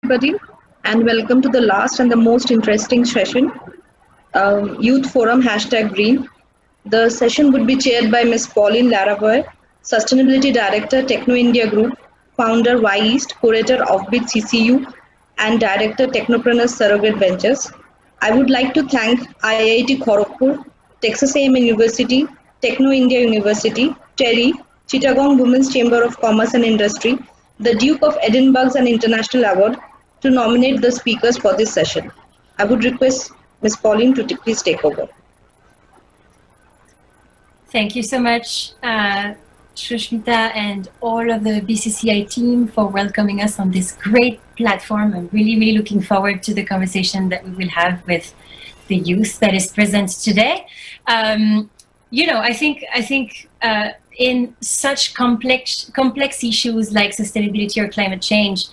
everybody, and welcome to the last and the most interesting session, Youth Forum #Green. The session would be chaired by Ms. Pauline Laraboy, Sustainability Director, Techno India Group, Founder Y East, Curator Offbeat CCU, and Director Technopreneur Surrogate Ventures. I would like to thank IIT Kharagpur, Texas A&M University, Techno India University, TERI, Chittagong Women's Chamber of Commerce and Industry, the Duke of Edinburgh's an International Award to nominate the speakers for this session. I would request Ms. Pauline to please take over. Thank you so much, Shushmita, and all of the BCC&I team for welcoming us on this great platform. I'm really looking forward to the conversation that we will have with the youth that is present today. I think in such complex issues like sustainability or climate change,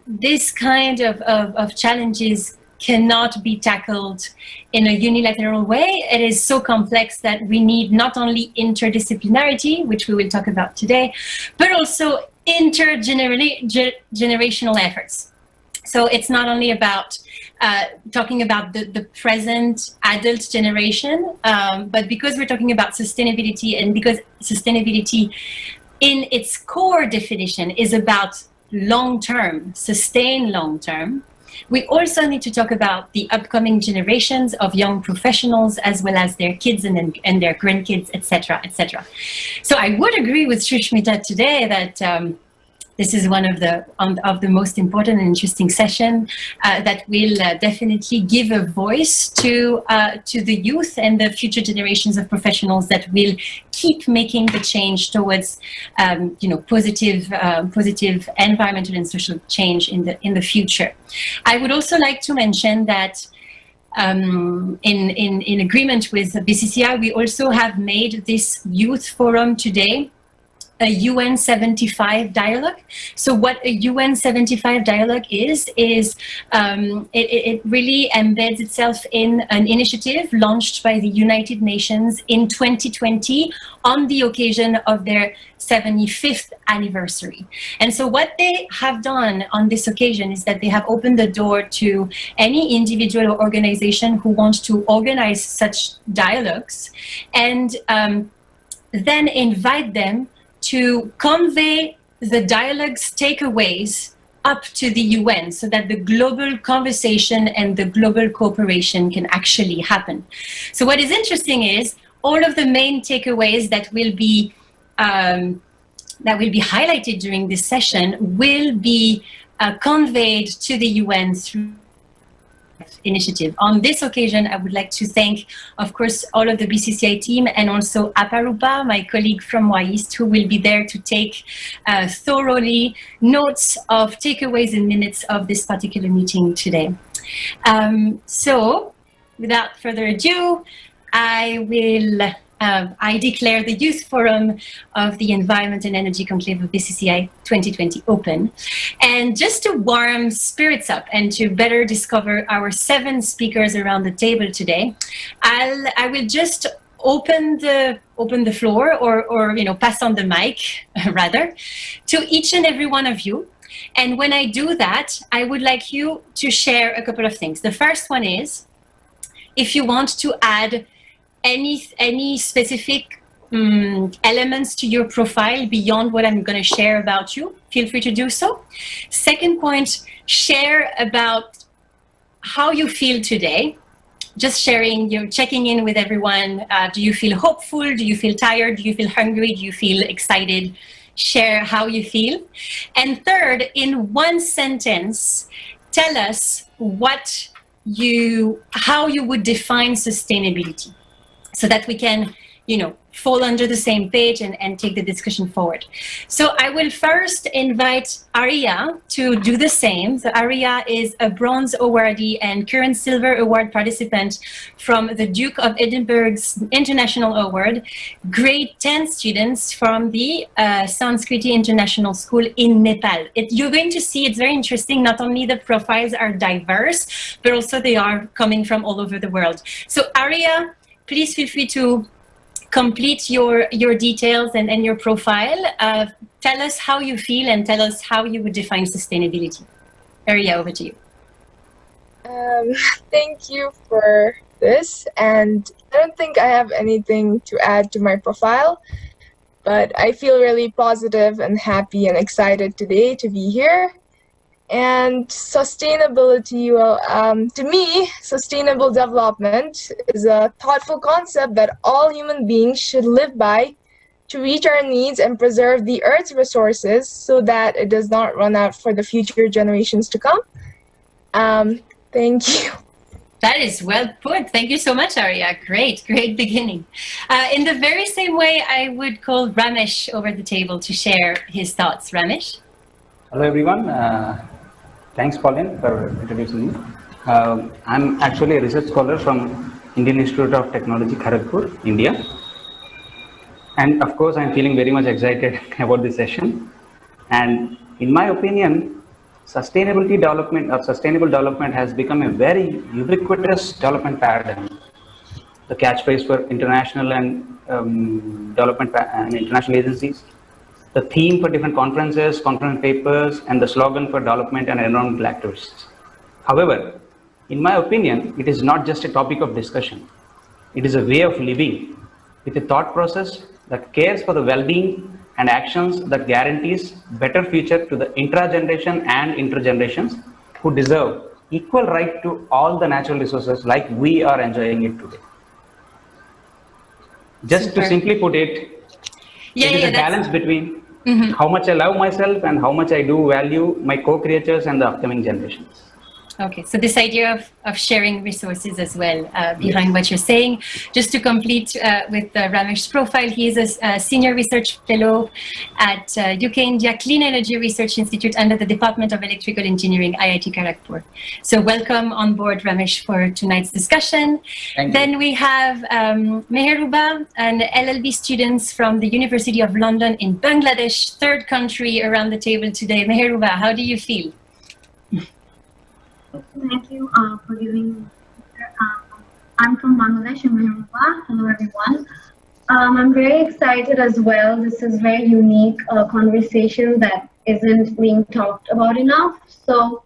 this kind of challenges cannot be tackled in a unilateral way. It is so complex that we need not only interdisciplinarity, which we will talk about today, but also intergenerational efforts. So it's not only about talking about the present adult generation, but because we're talking about sustainability, and because sustainability in its core definition is about long-term, sustained long-term, we also need to talk about the upcoming generations of young professionals, as well as their kids and their grandkids, etc., etc. So I would agree with Shushmita today that this is one of the most important and interesting sessions that will definitely give a voice to the youth and the future generations of professionals that will keep making the change towards positive environmental and social change in the future. I would also like to mention that in agreement with BCC&I, we also have made this youth forum today a UN75 dialogue. So what a UN75 dialogue is it really embeds itself in an initiative launched by the United Nations in 2020 on the occasion of their 75th anniversary. And so what they have done on this occasion is that they have opened the door to any individual or organization who wants to organize such dialogues, and then invite them to convey the dialogue's takeaways up to the UN so that the global conversation and the global cooperation can actually happen. So what is interesting is all of the main takeaways that will be highlighted during this session will be conveyed to the UN through initiative. On this occasion, I would like to thank, of course, all of the BCC&I team, and also Aparupa, my colleague from Y East, who will be there to take thoroughly notes of takeaways and minutes of this particular meeting today. So, without further ado, I declare the Youth Forum of the Environment and Energy Conclave of BCC&I 2020 open. And just to warm spirits up and to better discover our 7 speakers around the table today, I will just open the floor, or pass on the mic rather, to each and every one of you. And when I do that, I would like you to share a couple of things. The first one is, if you want to add any specific elements to your profile beyond what I'm going to share about you, feel free to do so. Second point, share about how you feel today. Just sharing, you're checking in with everyone. Do you feel hopeful? Do you feel tired? Do you feel hungry? Do you feel excited? Share how you feel. And third, in one sentence, tell us how you would define sustainability, so that we can, fall under the same page and take the discussion forward. So I will first invite Aria to do the same. So Aria is a bronze awardee and current silver award participant from the Duke of Edinburgh's International Award, grade 10 students from the Sanskriti International School in Nepal. You're going to see it's very interesting. Not only the profiles are diverse, but also they are coming from all over the world. So Aria, please feel free to complete your details and your profile. Tell us how you feel and tell us how you would define sustainability. Arya, over to you. Thank you for this, and I don't think I have anything to add to my profile, but I feel really positive and happy and excited today to be here. And sustainability, well, to me, sustainable development is a thoughtful concept that all human beings should live by to reach our needs and preserve the Earth's resources so that it does not run out for the future generations to come. Thank you. That is well put. Thank you so much, Arya. Great beginning. In the very same way, I would call Ramesh over the table to share his thoughts. Ramesh? Hello, everyone. Thanks, Pauline, for introducing me. I'm actually a research scholar from Indian Institute of Technology, Kharagpur, India. And of course, I'm feeling very much excited about this session. And in my opinion, sustainability development or sustainable development has become a very ubiquitous development paradigm. The catchphrase for international and development and international agencies, the theme for different conferences, conference papers, and the slogan for development and environmental activists. However, in my opinion, it is not just a topic of discussion. It is a way of living with a thought process that cares for the well-being and actions that guarantees better future to the intra-generation and intergenerations who deserve equal right to all the natural resources like we are enjoying it today. Just to simply put it, it is a balance between how much I love myself and how much I do value my co-creators and the upcoming generations. Okay, so this idea of sharing resources as well behind what you're saying. Just to complete with Ramesh's profile, he is a senior research fellow at UK India Clean Energy Research Institute under the Department of Electrical Engineering, IIT Kharagpur. So welcome on board, Ramesh, for tonight's discussion. Then we have Meheruba, an LLB student from the University of London in Bangladesh, third country around the table today. Meheruba, how do you feel? Thank you for giving me. I'm from Bangladesh, and hello everyone. I'm very excited as well. This is very unique conversation that isn't being talked about enough. So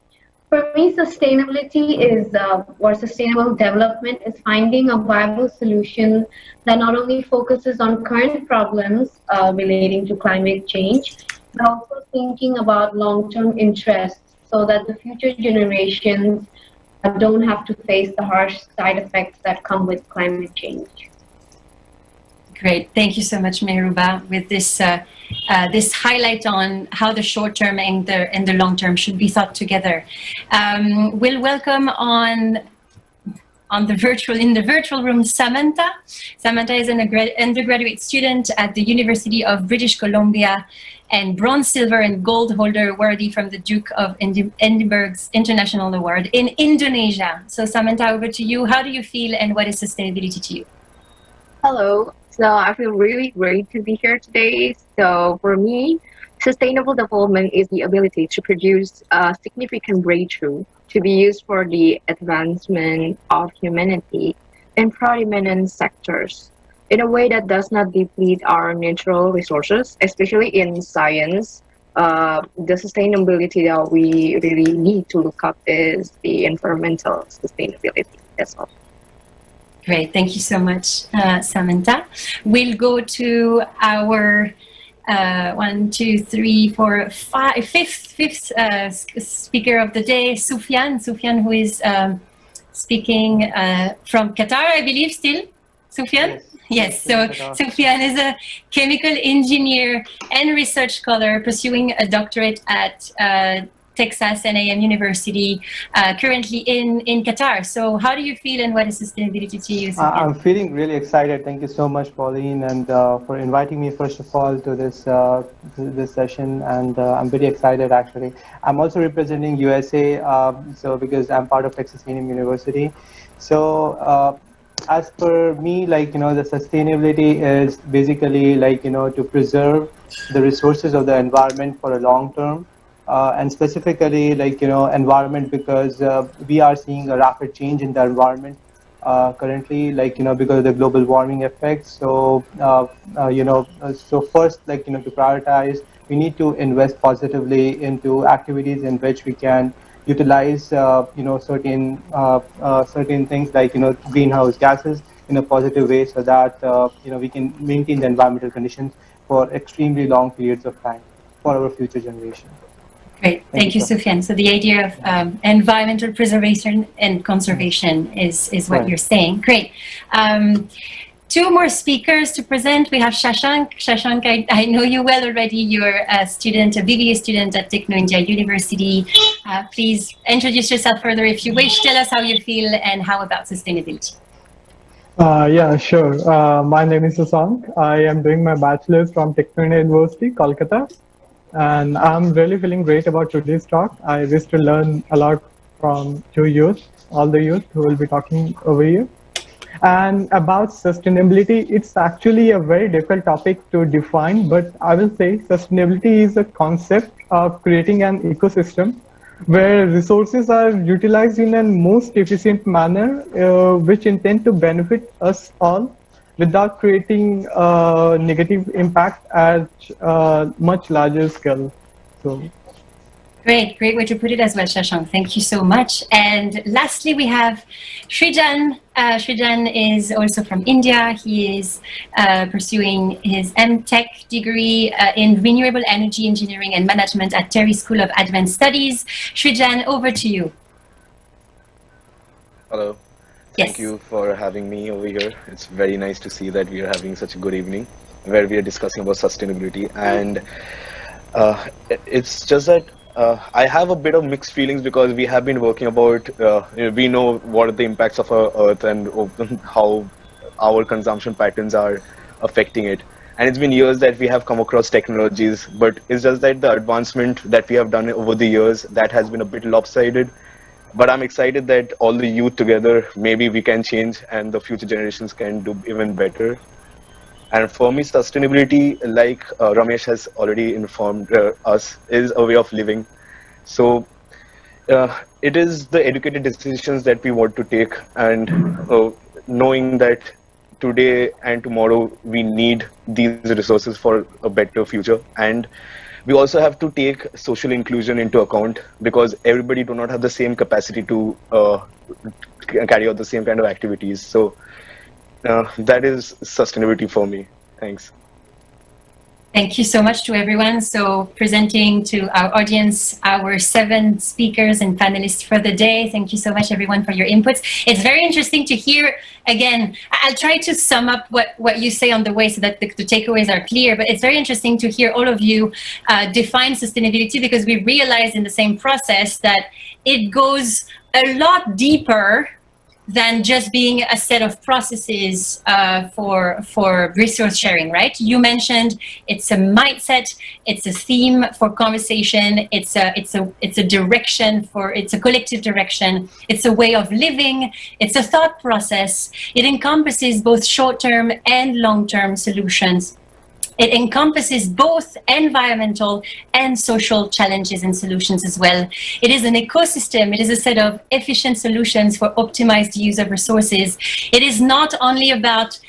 for me, sustainability is, or sustainable development is finding a viable solution that not only focuses on current problems relating to climate change, but also thinking about long-term interests, so that the future generations don't have to face the harsh side effects that come with climate change. Great, thank you so much, Meheruba, with this this highlight on how the short term and the long term should be thought together. We'll welcome in the virtual room Samantha. Samantha is an undergraduate student at the University of British Columbia and bronze, silver, and gold holder worthy from the Duke of Edinburgh's International Award in Indonesia. So Samantha, over to you. How do you feel and what is sustainability to you? Hello. So I feel really great to be here today. So for me, sustainable development is the ability to produce a significant breakthrough to be used for the advancement of humanity in predominant sectors in a way that does not deplete our natural resources, especially in science. The sustainability that we really need to look up is the environmental sustainability. That's all. Great, thank you so much, Samantha. We'll go to our fifth speaker of the day, Sufyan. Sufyan, who is speaking from Qatar, I believe, still. Sufyan? Yes, so Sufyan is a chemical engineer and research scholar pursuing a doctorate at Texas A&M University, currently in Qatar. So how do you feel and what is sustainability to you, Sufyan? I'm feeling really excited. Thank you so much, Pauline, and for inviting me, first of all, to this session. And I'm very excited, actually. I'm also representing USA, so because I'm part of Texas A&M University. So as per me, the sustainability is basically to preserve the resources of the environment for a long term, and specifically environment, because we are seeing a rapid change in the environment currently, because of the global warming effects. So so first, to prioritize, we need to invest positively into activities in which we can utilize certain things like greenhouse gases in a positive way, so that we can maintain the environmental conditions for extremely long periods of time for our future generation. Great, thank you, Sufyan. So the idea of environmental preservation and conservation is what Right. you're saying. Great. Two more speakers to present. We have Shashank. Shashank, I know you well already. You're a student, a BBA student at Techno India University. Please introduce yourself further if you wish. Tell us how you feel and how about sustainability. Yeah, sure. My name is Shashank. I am doing my bachelor's from Techno India University, Kolkata. And I'm really feeling great about today's talk. I wish to learn a lot from you youth, all the youth who will be talking over here. And about sustainability, it's actually a very difficult topic to define, but I will say sustainability is a concept of creating an ecosystem where resources are utilized in a most efficient manner, which intend to benefit us all without creating negative impact at a much larger scale. So. Great way to put it as well, Shashank. Thank you so much. And lastly, we have Srijan. Srijan is also from India. He is pursuing his MTech degree in Renewable Energy Engineering and Management at Terry School of Advanced Studies. Srijan, over to you. Hello. Thank you for having me over here. It's very nice to see that we are having such a good evening where we are discussing about sustainability. And it's just that I have a bit of mixed feelings because we have been working about, we know what are the impacts of our earth and how our consumption patterns are affecting it. And it's been years that we have come across technologies, but it's just that the advancement that we have done over the years, that has been a bit lopsided. But I'm excited that all the youth together, maybe we can change and the future generations can do even better. And for me, sustainability, like Ramesh has already informed us, is a way of living. So it is the educated decisions that we want to take, and knowing that today and tomorrow we need these resources for a better future. And we also have to take social inclusion into account because everybody do not have the same capacity to carry out the same kind of activities. So that is sustainability for me. Thanks. Thank you so much to everyone. So presenting to our audience, our 7 speakers and panelists for the day. Thank you so much, everyone, for your inputs. It's very interesting to hear, again, I'll try to sum up what you say on the way so that the takeaways are clear, but it's very interesting to hear all of you define sustainability because we realize in the same process that it goes a lot deeper than just being a set of processes for resource sharing, right? You mentioned it's a mindset, it's a theme for conversation, it's a direction it's a collective direction, it's a way of living, it's a thought process. It encompasses both short-term and long-term solutions. It encompasses both environmental and social challenges and solutions as well. It is an ecosystem. It is a set of efficient solutions for optimized use of resources. It is not only about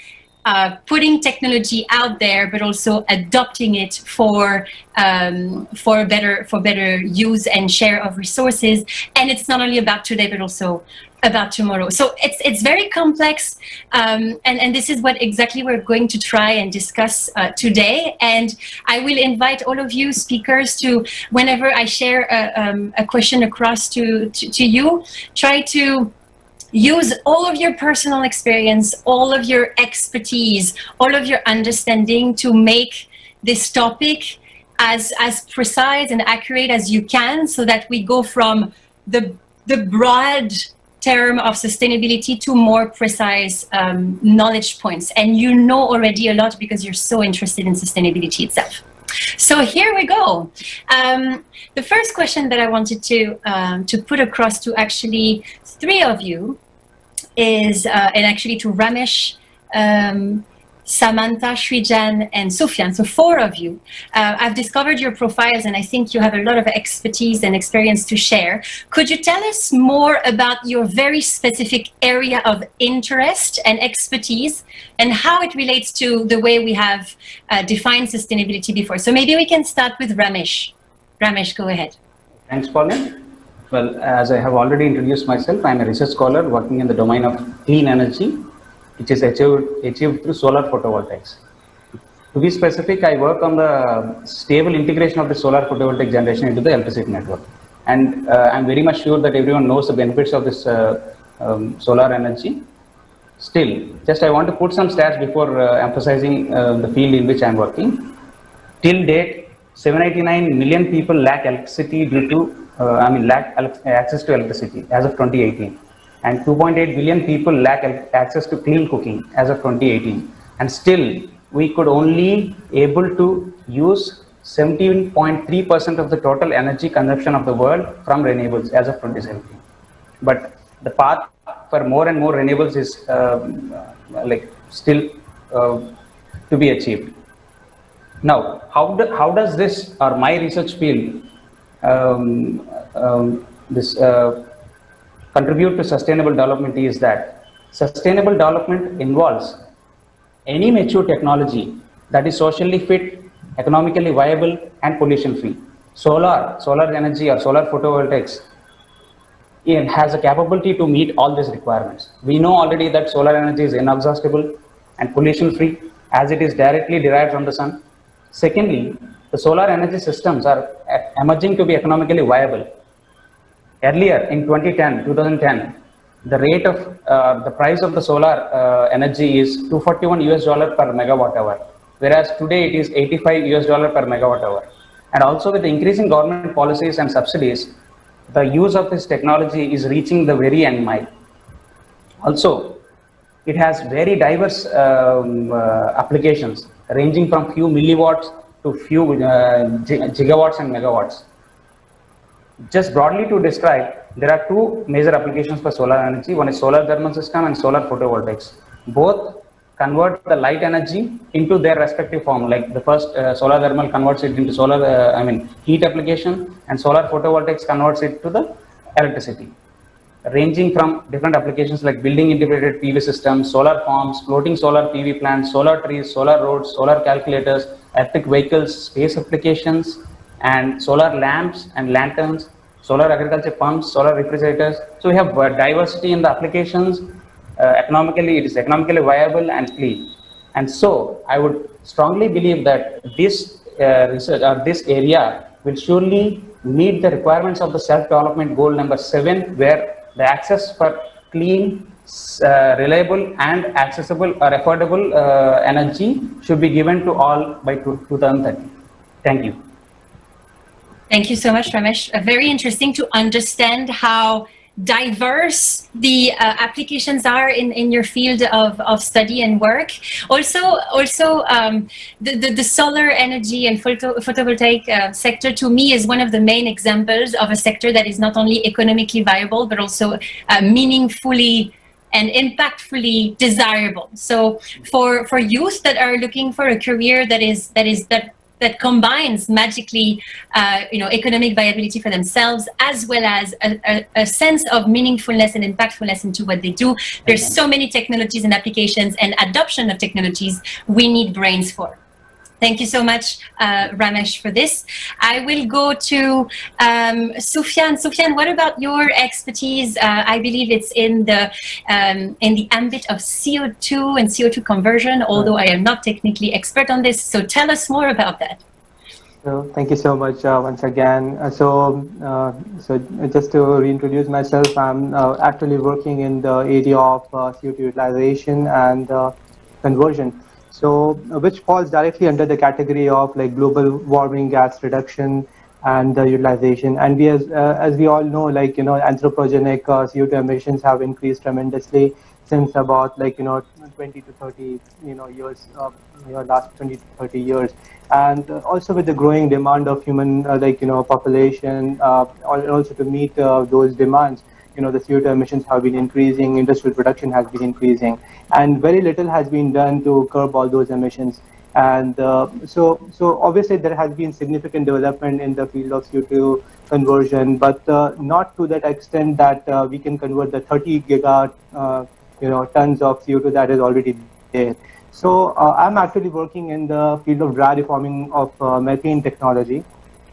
putting technology out there, but also adopting it for better use and share of resources. And it's not only about today, but also about tomorrow. So it's very complex, and this is what exactly we're going to try and discuss today. And I will invite all of you speakers to, whenever I share a question across to you, try to use all of your personal experience, all of your expertise, all of your understanding to make this topic as precise and accurate as you can, so that we go from the broad term of sustainability to more precise knowledge points. And you know already a lot because you're so interested in sustainability itself. So here we go. The first question that I wanted to put across to actually 3 of you is, and actually to Ramesh, Samantha, Srijan, and Sufyan, so 4 of you. I've discovered your profiles and I think you have a lot of expertise and experience to share. Could you tell us more about your very specific area of interest and expertise and how it relates to the way we have defined sustainability before? So maybe we can start with Ramesh. Ramesh, go ahead. Thanks, Pauline. Well, as I have already introduced myself, I am a research scholar working in the domain of clean energy, which is achieved through solar photovoltaics. To be specific, I work on the stable integration of the solar photovoltaic generation into the electricity network. And I'm very much sure that everyone knows the benefits of this solar energy. Still, just I want to put some stats before emphasizing the field in which I'm working. Till date, 789 million people lack electricity due to, lack access to electricity as of 2018. And 2.8 billion people lack access to clean cooking as of 2018. And still, we could only able to use 17.3% of the total energy consumption of the world from renewables as of 2017. But the path for more and more renewables is still to be achieved. Now, how does this or my research field contribute to sustainable development is that sustainable development involves any mature technology that is socially fit, economically viable, and pollution free. Solar energy or solar photovoltaics, it has a capability to meet all these requirements. We know already that solar energy is inexhaustible and pollution free as it is directly derived from the sun. Secondly, the solar energy systems are emerging to be economically viable. Earlier in 2010, the rate of the price of the solar energy is $241 per megawatt hour, whereas today it is $85 per megawatt hour. And also with the increasing government policies and subsidies, the use of this technology is reaching the very end mile. Also, it has very diverse applications ranging from few milliwatts to few gigawatts and megawatts. Just broadly to describe, there are two major applications for solar energy. One is solar thermal system and solar photovoltaics. Both convert the light energy into their respective form. Like the first solar thermal converts it into heat application, and solar photovoltaics converts it to the electricity. Ranging from different applications like building integrated PV systems, solar farms, floating solar PV plants, solar trees, solar roads, solar calculators, electric vehicles, space applications, and solar lamps and lanterns, solar agriculture pumps, solar refrigerators. So we have diversity in the applications. Economically, it is economically viable and clean. And so I would strongly believe that this research or this area will surely meet the requirements of the self-development goal number 7, where the access for clean, reliable and accessible or affordable energy should be given to all by 2030. Thank you. Thank you so much, Ramesh. Very interesting to understand how diverse the applications are in your field of study and work. Also, the solar energy and photovoltaic sector to me is one of the main examples of a sector that is not only economically viable but also meaningfully and impactfully desirable. So for youth that are looking for a career that combines magically, economic viability for themselves, as well as a sense of meaningfulness and impactfulness into what they do. There's so many technologies and applications and adoption of technologies we need brains for. Thank you so much, Ramesh, for this. I will go to Sufyan. Sufyan, what about your expertise? I believe it's in the ambit of CO2 and CO2 conversion, although I am not technically expert on this. So tell us more about that. So thank you so much once again. So just to reintroduce myself, I'm actually working in the area of CO2 utilization and conversion. So, which falls directly under the category of like global warming gas reduction and the utilization. And we, as we all know, anthropogenic CO2 emissions have increased tremendously since about 20 to 30 years, last 20 to 30 years. And also with the growing demand of human population, also to meet those demands, the CO2 emissions have been increasing, industrial production has been increasing, and very little has been done to curb all those emissions. And so obviously there has been significant development in the field of CO2 conversion, but not to that extent that we can convert the 30 giga tons of CO2 that is already there. So I'm actually working in the field of dry reforming of methane technology.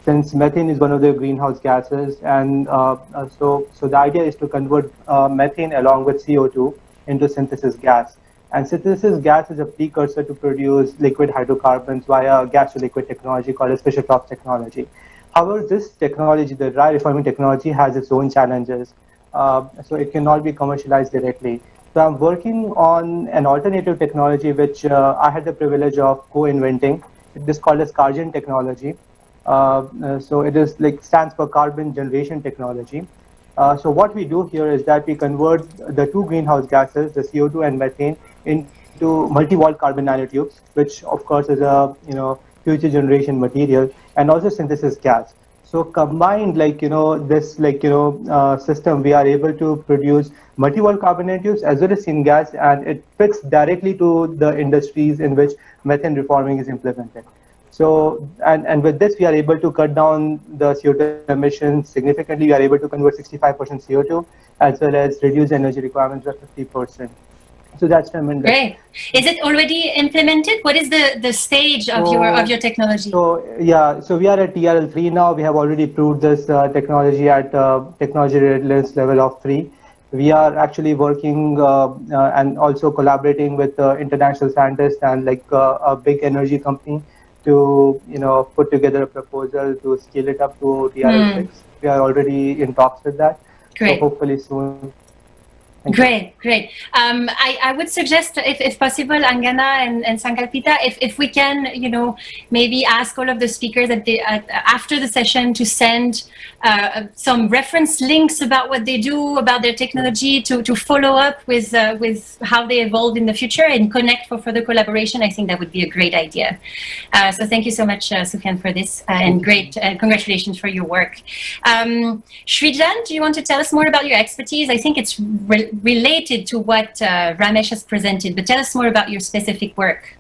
since methane is one of the greenhouse gases, and so the idea is to convert methane along with CO2 into synthesis gas. And synthesis gas is a precursor to produce liquid hydrocarbons via gas to liquid technology called as Fischer-Tropsch technology. However, this technology, the dry reforming technology, has its own challenges. So it cannot be commercialized directly. So I'm working on an alternative technology which I had the privilege of co-inventing. It is called as Cargen technology. So it is stands for carbon generation technology. So what we do here is that we convert the two greenhouse gases, the CO2 and methane, into multi-wall carbon nanotubes, which of course is a future generation material, and also synthesis gas. So combined, this system, we are able to produce multi-wall carbon nanotubes as well as syngas, and it fits directly to the industries in which methane reforming is implemented. So, and with this, we are able to cut down the CO2 emissions significantly. We are able to convert 65% CO2 as well as reduce energy requirements by 50%. So that's tremendous. Great. Is it already implemented? What is the stage of your technology? So yeah, so we are at TRL3 now. We have already proved this technology at technology readiness level of 3. We are actually working and also collaborating with international scientists and a big energy company to put together a proposal to scale it up to TRL6. We are already in talks with that. Great. So hopefully soon. Great. I would suggest, if possible, Angana and Sankalpita, if we can, maybe ask all of the speakers after the session to send some reference links about what they do, about their technology, to follow up with how they evolve in the future and connect for further collaboration. I think that would be a great idea. So thank you so much, Sufyan, for this, and great congratulations for your work. Srijan, do you want to tell us more about your expertise? I think it's related to what Ramesh has presented, but tell us more about your specific work.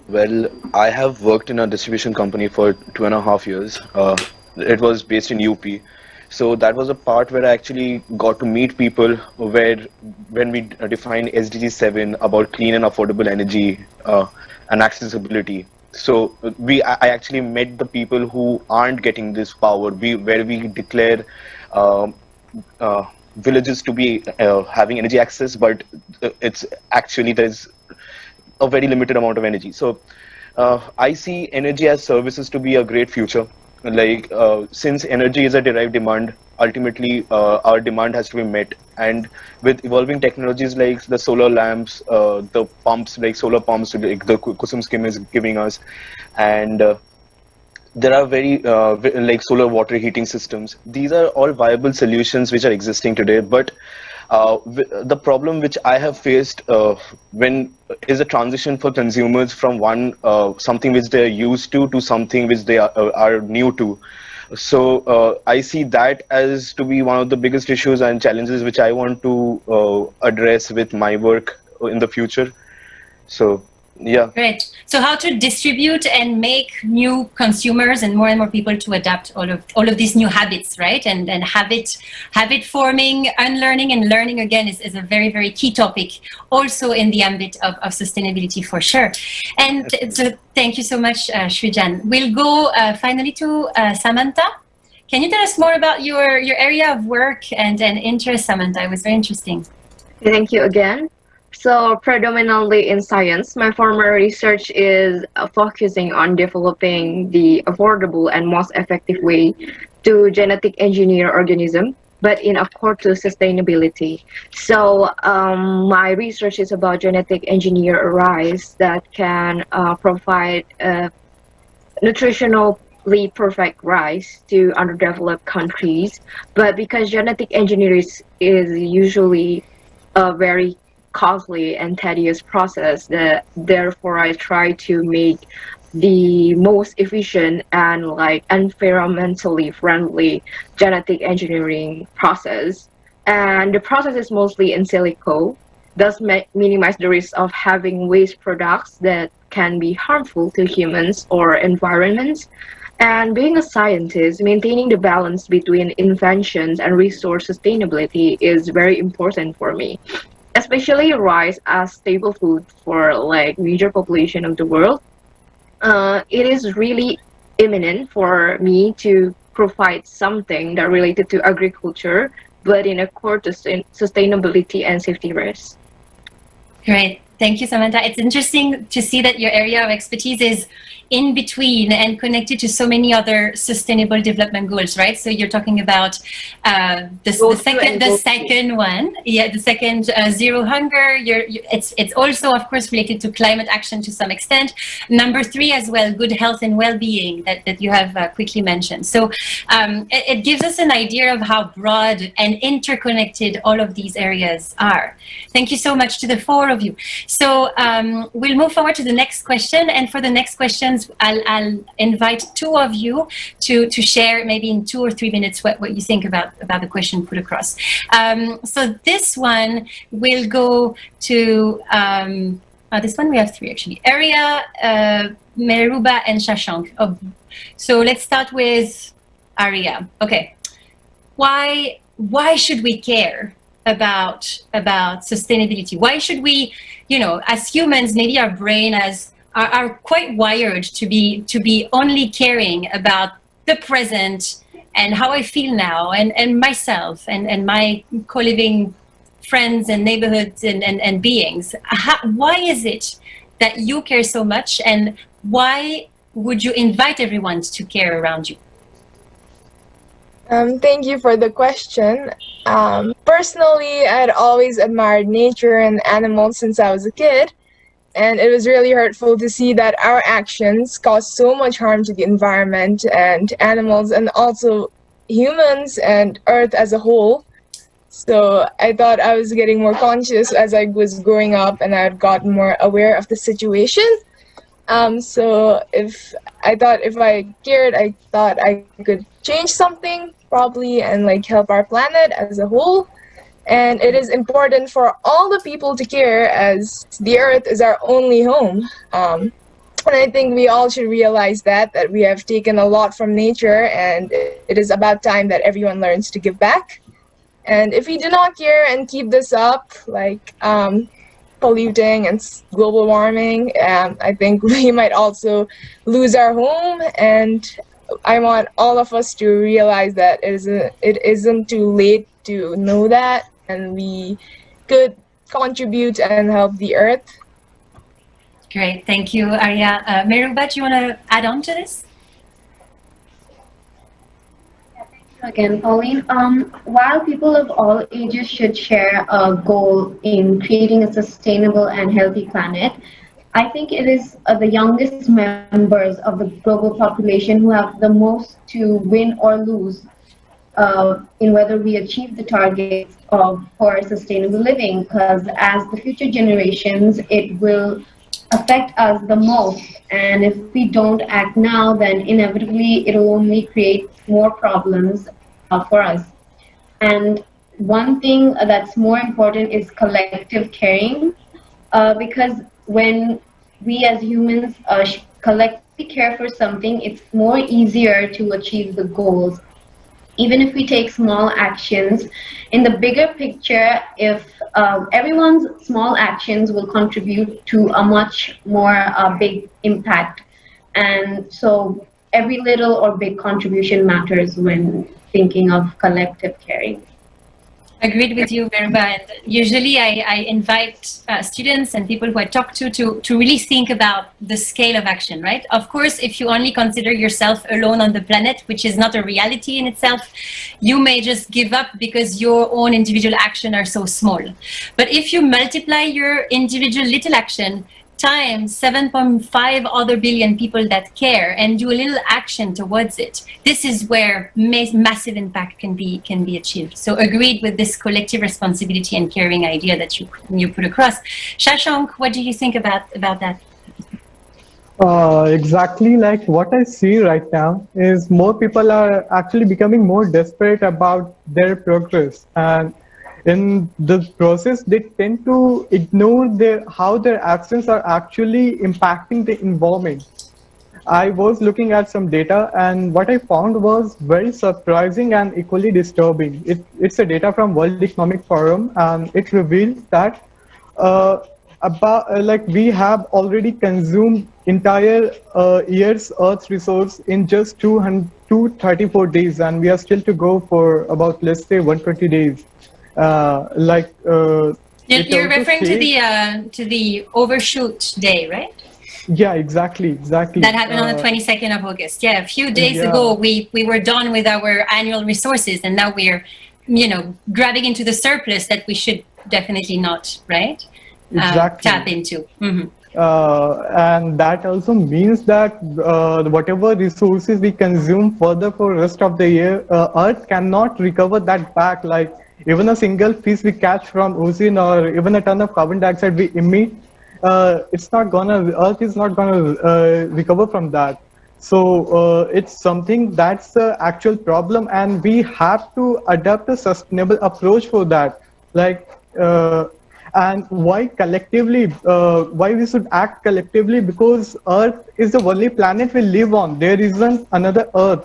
Well, I have worked in a distribution company for 2.5 years. It was based in UP. So that was a part where I actually got to meet people when we defined SDG 7 about clean and affordable energy and accessibility. So I actually met the people who aren't getting this power, where we declare villages to be having energy access, but it's actually there's a very limited amount of energy. So I see energy as services to be a great future. Since energy is a derived demand, ultimately our demand has to be met. And with evolving technologies like the solar lamps, the pumps, like solar pumps, like the Kusum scheme is giving us, and there are very like solar water heating systems. These are all viable solutions which are existing today, but the problem which I have faced is a transition for consumers from something which they are used to something which they are new to. So I see that as to be one of the biggest issues and challenges which I want to address with my work in the future. So yeah. Great. So how to distribute and make new consumers and more people to adapt all of these new habits, right? And habit forming, unlearning and learning again is a very, very key topic also in the ambit of sustainability for sure. And so thank you so much, Srijan. We'll go finally to Samantha. Can you tell us more about your area of work and interest, Samantha? It was very interesting. Thank you again. So predominantly in science, my former research is focusing on developing the affordable and most effective way to genetic engineer organisms, but in accord to sustainability. So my research is about genetic engineer rice that can provide nutritionally perfect rice to underdeveloped countries. But because genetic engineering is usually a very costly and tedious process, therefore I try to make the most efficient and environmentally friendly genetic engineering process. And the process is mostly in silico, thus minimize the risk of having waste products that can be harmful to humans or environments. And being a scientist, maintaining the balance between inventions and resource sustainability is very important for me. Especially rice as staple food for major population of the world. It is really imminent for me to provide something that related to agriculture, but in accord to sustainability and safety risks. Great. Thank you, Samantha. It's interesting to see that your area of expertise is in between and connected to so many other sustainable development goals, right? So you're talking about the second one, the second zero hunger. It's also, of course, related to climate action to some extent. Number 3 as well, good health and well-being that you have quickly mentioned. So it gives us an idea of how broad and interconnected all of these areas are. Thank you so much to the 4 of you. So we'll move forward to the next question, and for the next questions, I'll invite 2 of you to share maybe in 2 or 3 minutes what you think about the question put across. So this one will go to this one. We have 3 actually: Arya, Meruba, and Shashank. Oh, so let's start with Arya. Okay, why should we care about sustainability? Why should we, as humans, maybe our brain are quite wired to be only caring about the present and how I feel now and myself and my co-living friends and neighborhoods and beings. Why is it that you care so much, and why would you invite everyone to care around you? Thank you for the question. Personally, I'd always admired nature and animals since I was a kid, and it was really hurtful to see that our actions cause so much harm to the environment and animals, and also humans and Earth as a whole. So I thought I was getting more conscious as I was growing up, and I had gotten more aware of the situation. So if I cared, I thought I could change something probably and help our planet as a whole. And it is important for all the people to care, as the Earth is our only home. And I think we all should realize that we have taken a lot from nature, and it is about time that everyone learns to give back. And if we do not care and keep this up, polluting and global warming, I think we might also lose our home. And I want all of us to realize that it isn't too late to know that, and we could contribute and help the Earth. Great, thank you, Arya. Meruba, do you want to add on to this? Again, Pauline, while people of all ages should share a goal in creating a sustainable and healthy planet, I think it is the youngest members of the global population who have the most to win or lose in whether we achieve the targets for sustainable living, because as the future generations, it will affect us the most. And if we don't act now, then inevitably it will only create more problems for us. And one thing that's more important is collective caring, because when we as humans collectively care for something, it's more easier to achieve the goals. Even if we take small actions, in the bigger picture, if everyone's small actions will contribute to a much more big impact. And so every little or big contribution matters when thinking of collective caring. Agreed with you, Meruba. And usually I invite students and people who I talk to really think about the scale of action, right? Of course, if you only consider yourself alone on the planet, which is not a reality in itself, you may just give up because your own individual action are so small. But if you multiply your individual little action times 7.5 other billion people that care and do a little action towards it, this is where massive impact can be achieved. So agreed with this collective responsibility and caring idea that you put across. Shashank, what do you think about that? Exactly, like what I see right now is more people are actually becoming more desperate about their progress, and in the process they tend to ignore how their actions are actually impacting the environment. I was looking at some data, and what I found was very surprising and equally disturbing. It's a data from World Economic Forum, and it reveals that we have already consumed entire year's Earth's resource in just 234 days, and we are still to go for about, let's say, 120 days. You're referring to the overshoot day, right? Yeah, exactly. That happened on the 22nd of August. Yeah, a few days ago, we were done with our annual resources, and now we're, grabbing into the surplus that we should definitely not, right? Tap into. Mm-hmm. And that also means that whatever resources we consume further for rest of the year, Earth cannot recover that back. Like even a single fish we catch from ocean, or even a ton of carbon dioxide we emit, Earth is not gonna recover from that. So it's something that's the actual problem, and we have to adopt a sustainable approach for that. And why collectively? Why we should act collectively? Because Earth is the only planet we live on. There isn't another Earth.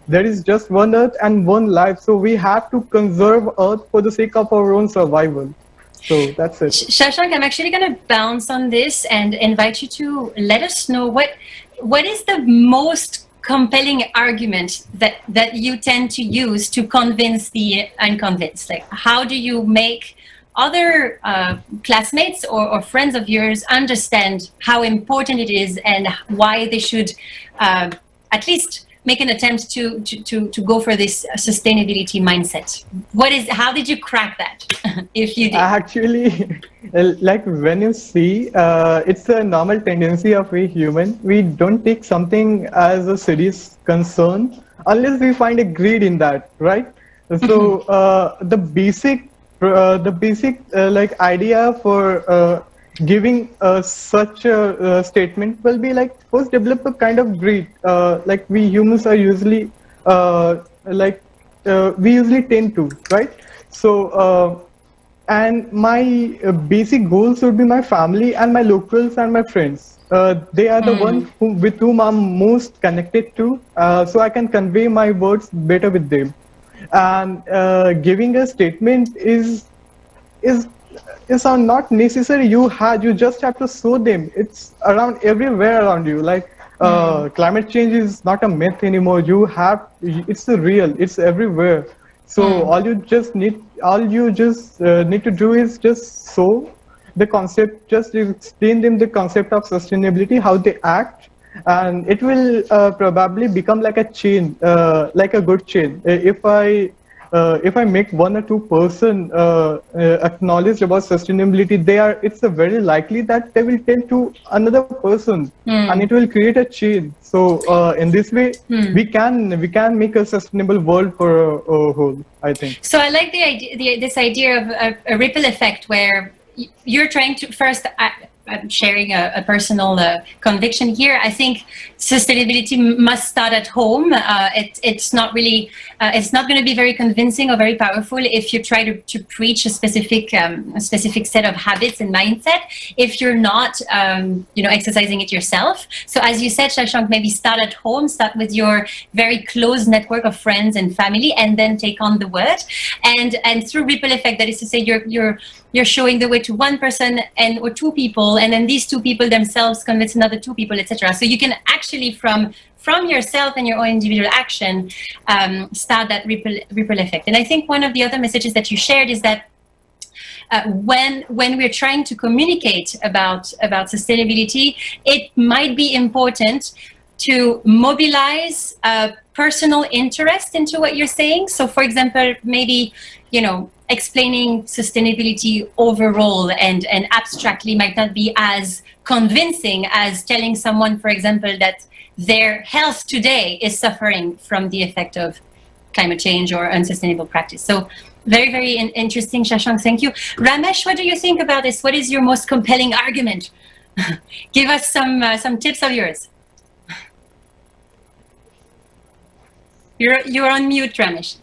There is just one Earth and one life. So we have to conserve Earth for the sake of our own survival. So that's it. Shashank, I'm actually going to bounce on this and invite you to let us know what is the most compelling argument that you tend to use to convince the unconvinced. Like, how do you make other classmates or friends of yours understand how important it is and why they should at least make an attempt to go for this sustainability mindset? How did you crack that, if you did? Actually, like when you see, it's a normal tendency of we human. We don't take something as a serious concern unless we find a greed in that, right? So the basic idea for giving such a statement will be like, first develop a kind of greed. Like we humans are usually we usually tend to, right? So and my basic goals would be my family and my locals and my friends. They are the ones with whom I'm most connected to, so I can convey my words better with them. And giving a statement is not necessary. You just have to show them. It's around everywhere around you. Like climate change is not a myth anymore. It's real. It's everywhere. So all you just need to do is just show the concept. Just explain them the concept of sustainability, how they act, and it will probably become like a chain, like a good chain. If I make one or two person acknowledge about sustainability, it's very likely that they will tell to another person, and it will create a chain. So in this way, we can make a sustainable world for a whole, I think. So I like this idea of a ripple effect, where you're trying to first. I'm sharing a personal conviction here. I think sustainability must start at home. It's not really, it's not going to be very convincing or very powerful if you try to preach a specific set of habits and mindset, if you're not, exercising it yourself. So as you said, Shashank, maybe start at home, start with your very close network of friends and family, and then take on the word. And through ripple effect, that is to say, you're showing the way to one person or two people, and then these two people themselves convince another two people, etc. So you can actually, from yourself and your own individual action, start that ripple effect. And I think one of the other messages that you shared is that when we're trying to communicate about sustainability, it might be important to mobilize personal interest into what you're saying. So, for example, maybe, explaining sustainability overall and abstractly might not be as convincing as telling someone, for example, that their health today is suffering from the effect of climate change or unsustainable practice. So very, very interesting, Shashank. Thank you. Ramesh, what do you think about this? What is your most compelling argument? Give us some tips of yours. You're on mute, Ramesh.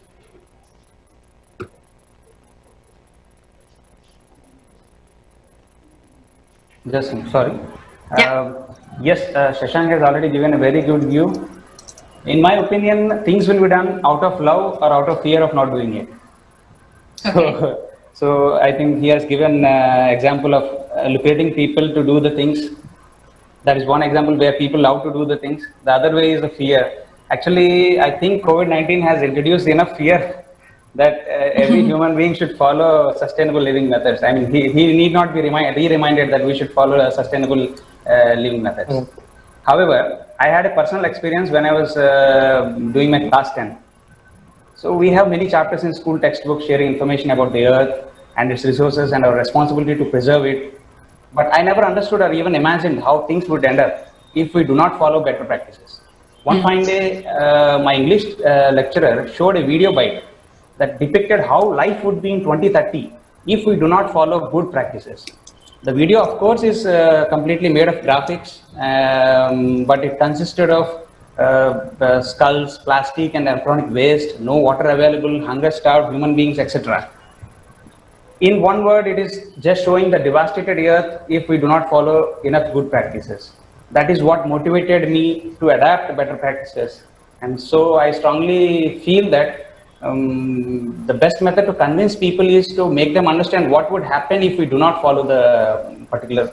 Just sorry. Yes, Shashank has already given a very good view. In my opinion, things will be done out of love or out of fear of not doing it. Okay. So I think he has given example of locating people to do the things That is one example where people love to do the things. The other way is the fear. Actually, I think COVID-19 has introduced enough fear that every human being should follow sustainable living methods. I mean, he need not be reminded that we should follow sustainable living methods. However, I had a personal experience when I was doing my class 10. So we have many chapters in school textbooks sharing information about the earth and its resources and our responsibility to preserve it. But I never understood or even imagined how things would end up if we do not follow better practices. One fine day, my English lecturer showed a video bite that depicted how life would be in 2030 if we do not follow good practices. The video, of course, is completely made of graphics, but it consisted of skulls, plastic and electronic waste, no water available, hunger-starved human beings, etc. In one word, it is just showing the devastated earth if we do not follow enough good practices. That is what motivated me to adapt better practices. And so I strongly feel that the best method to convince people is to make them understand what would happen if we do not follow the particular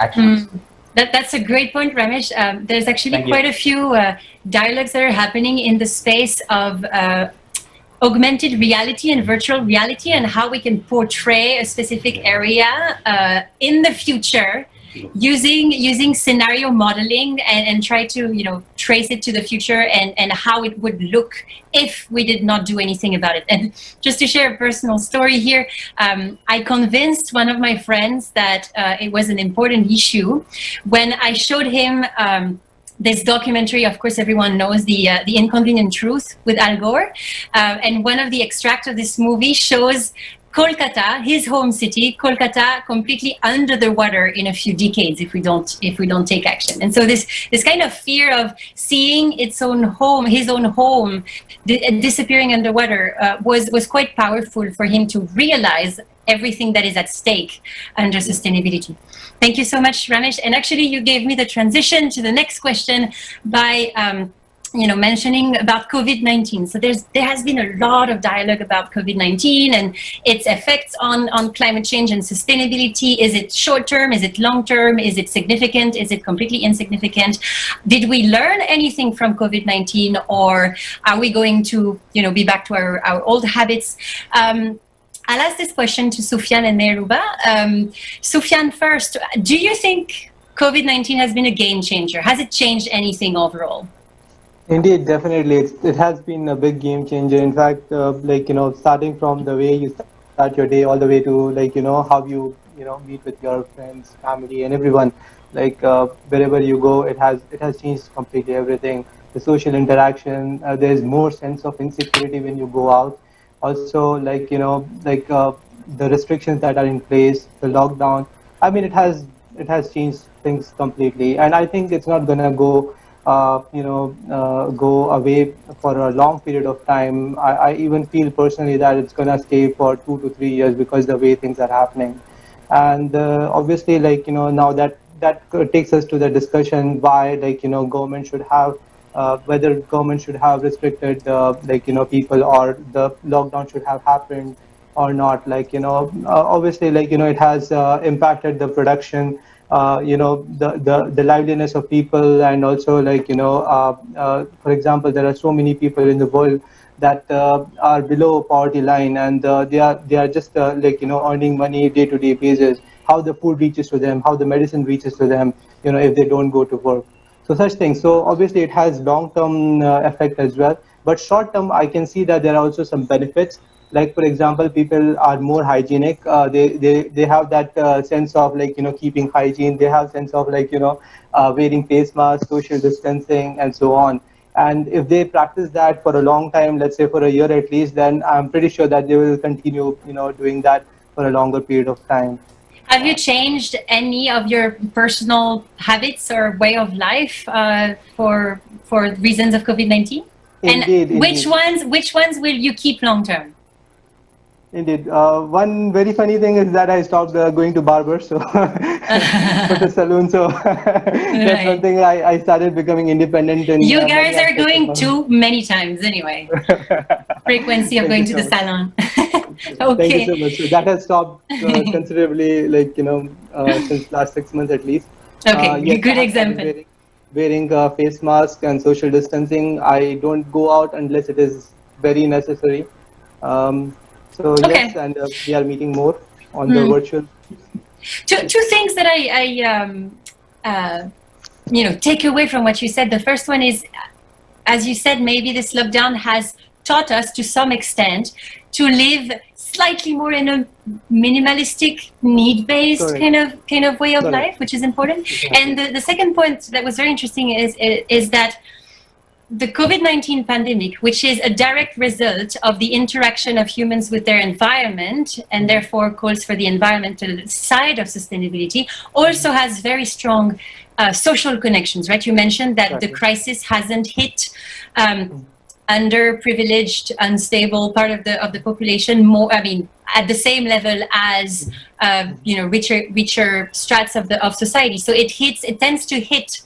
actions. That's a great point, Ramesh. There's actually quite a few dialogues that are happening in the space of augmented reality and virtual reality, and how we can portray a specific area in the future using scenario modeling and try to trace it to the future and how it would look if we did not do anything about it. And just to share a personal story here, I convinced one of my friends that it was an important issue when I showed him this documentary. Of course, everyone knows the Inconvenient Truth with Al Gore, and one of the extracts of this movie shows Kolkata, his home city, Kolkata, completely under the water in a few decades if we don't take action. And so this kind of fear of seeing his own home disappearing underwater was quite powerful for him to realize everything that is at stake under sustainability. Thank you so much, Ramesh. And actually, you gave me the transition to the next question by mentioning about COVID-19. So there has been a lot of dialogue about COVID-19 and its effects on climate change and sustainability. Is it short-term? Is it long-term? Is it significant? Is it completely insignificant? Did we learn anything from COVID-19, or are we going to be back to our old habits? I'll ask this question to Sufyan and Mehruba. Sufyan first, do you think COVID-19 has been a game changer? Has it changed anything overall? Indeed, definitely. It has been a big game changer. In fact, starting from the way you start your day all the way to how you meet with your friends, family, and everyone. Wherever you go, it has changed completely everything. The social interaction. There's more sense of insecurity when you go out. Also, the restrictions that are in place, the lockdown. I mean, it has changed things completely, and I think it's not gonna go go away for a long period of time. I even feel personally that it's gonna stay for 2 to 3 years because the way things are happening. And obviously, now that takes us to the discussion why government should have whether government should have restricted people, or the lockdown should have happened or not. Obviously, it has impacted the production, the liveliness of people, and also for example, there are so many people in the world that are below poverty line, and they are just earning money day-to-day basis. How the food reaches to them, how the medicine reaches to them, if they don't go to work. So such things. So obviously it has long-term effect as well, but short-term I can see that there are also some benefits. Like, for example, people are more hygienic. They have that sense of keeping hygiene. They have sense of wearing face masks, social distancing, and so on. And if they practice that for a long time, let's say for a year at least, then I'm pretty sure that they will continue doing that for a longer period of time. Have you changed any of your personal habits or way of life for reasons of COVID-19? And which ones will you keep long term? Indeed. One very funny thing is that I stopped going to barber, so for the salon. So that's one thing. I started becoming independent. And you guys are going too many times anyway. Frequency of going to the salon. Okay. Thank you so much. So that has stopped considerably, since last 6 months at least. Okay, Yes, good I've been example. wearing a face mask and social distancing. I don't go out unless it is very necessary. So yes, Okay. and we are meeting more on the virtual. Two things that I take away from what you said. The first one is, as you said, maybe this lockdown has taught us to some extent to live slightly more in a minimalistic, need-based kind of way of life, which is important. And the second point that was very interesting is that the COVID-19 pandemic, which is a direct result of the interaction of humans with their environment and therefore calls for the environmental side of sustainability, also has very strong social connections, right? You mentioned that the crisis hasn't hit underprivileged, unstable part of the population more. I mean, at the same level as richer strats of society. So it tends to hit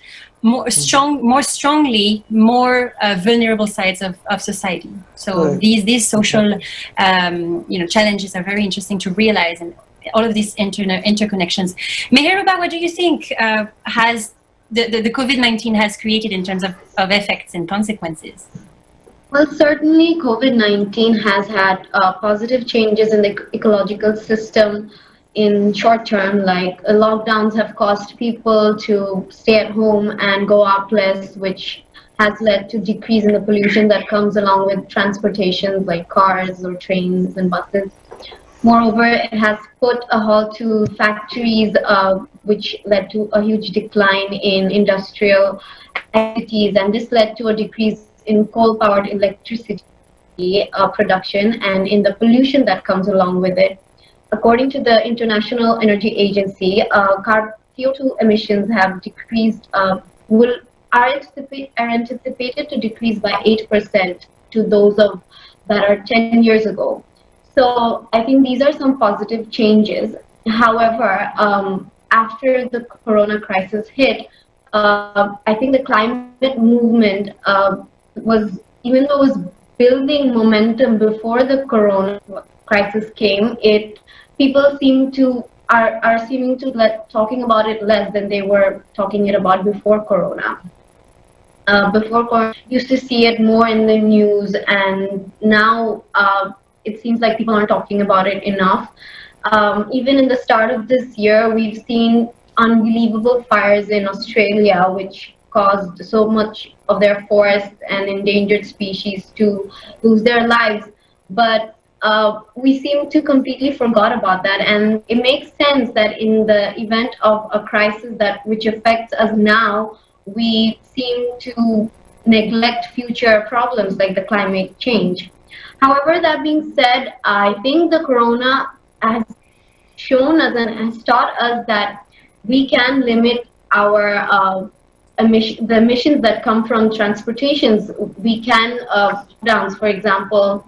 more strongly more vulnerable sides of society. So these social challenges are very interesting to realize, and all of these interconnections. Meheruba, what do you think has the COVID-19 has created in terms of effects and consequences? Well, certainly COVID-19 has had positive changes in the ecological system in short term, like lockdowns have caused people to stay at home and go out less, which has led to decrease in the pollution that comes along with transportation like cars or trains and buses. Moreover, it has put a halt to factories, which led to a huge decline in industrial activities, and this led to a decrease in coal-powered electricity production and in the pollution that comes along with it. According to the International Energy Agency, CO2 emissions have decreased, are anticipated to decrease by 8% to those that are 10 years ago. So I think these are some positive changes. However, after the corona crisis hit, I think the climate movement even though it was building momentum before the corona crisis came, people are seeming to talking about it less than they were talking it about before corona. Before corona, used to see it more in the news, and now it seems like people aren't talking about it enough. Even in the start of this year, we've seen unbelievable fires in Australia, which caused so much of their forests and endangered species to lose their lives. But we seem to completely forgot about that, and it makes sense that in the event of a crisis which affects us now, we seem to neglect future problems like the climate change. However, that being said, I think the corona has shown us and has taught us that we can limit our the emissions that come from transportations. We can downs, for example,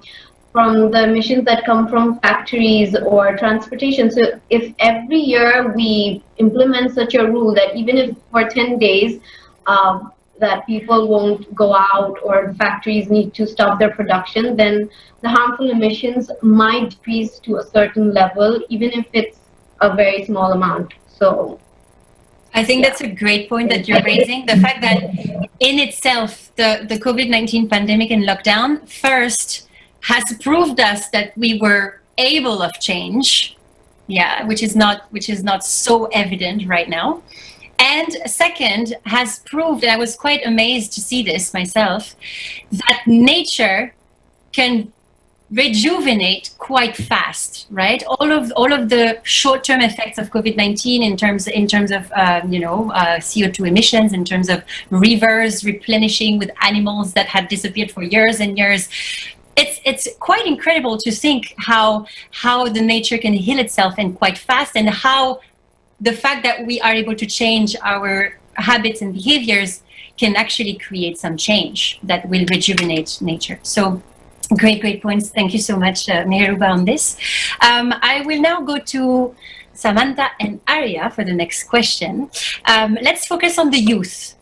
from the emissions that come from factories or transportation. So if every year we implement such a rule that even if for 10 days that people won't go out or factories need to stop their production, then the harmful emissions might decrease to a certain level, even if it's a very small amount. So I think that's a great point that you're raising. The fact that in itself, the COVID-19 pandemic and lockdown first has proved us that we were able of change, which is not so evident right now. And second, has proved, and I was quite amazed to see this myself, that nature can rejuvenate quite fast, right? All of the short-term effects of COVID-19 in terms of CO2 emissions, in terms of rivers replenishing with animals that had disappeared for years and years. It's quite incredible to think how the nature can heal itself and quite fast, and how the fact that we are able to change our habits and behaviors can actually create some change that will rejuvenate nature. So great points. Thank you so much, Meheruba, on this. I will now go to Samantha and Arya for the next question. Let's focus on the youth,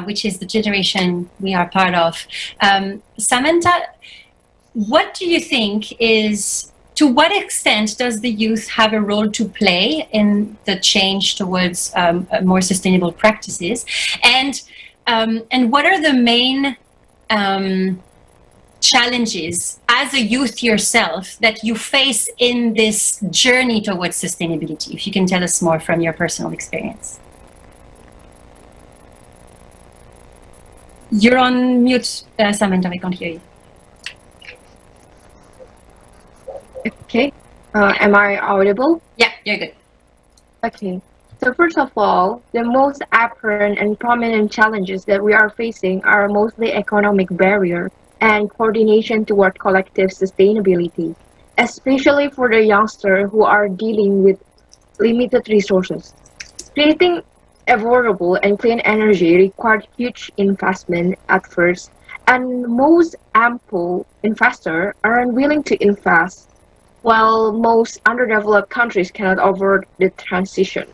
which is the generation we are part of. Samantha, what do you think is to what extent does the youth have a role to play in the change towards more sustainable practices? And what are the main challenges as a youth yourself that you face in this journey towards sustainability? If you can tell us more from your personal experience. You're on mute, Samantha, I can't hear you. Okay, am I audible? Yeah, you're good. Okay, so first of all, the most apparent and prominent challenges that we are facing are mostly economic barrier and coordination toward collective sustainability, especially for the youngsters who are dealing with limited resources. Creating affordable and clean energy required huge investment at first, and most ample investors are unwilling to invest, while most underdeveloped countries cannot afford the transition.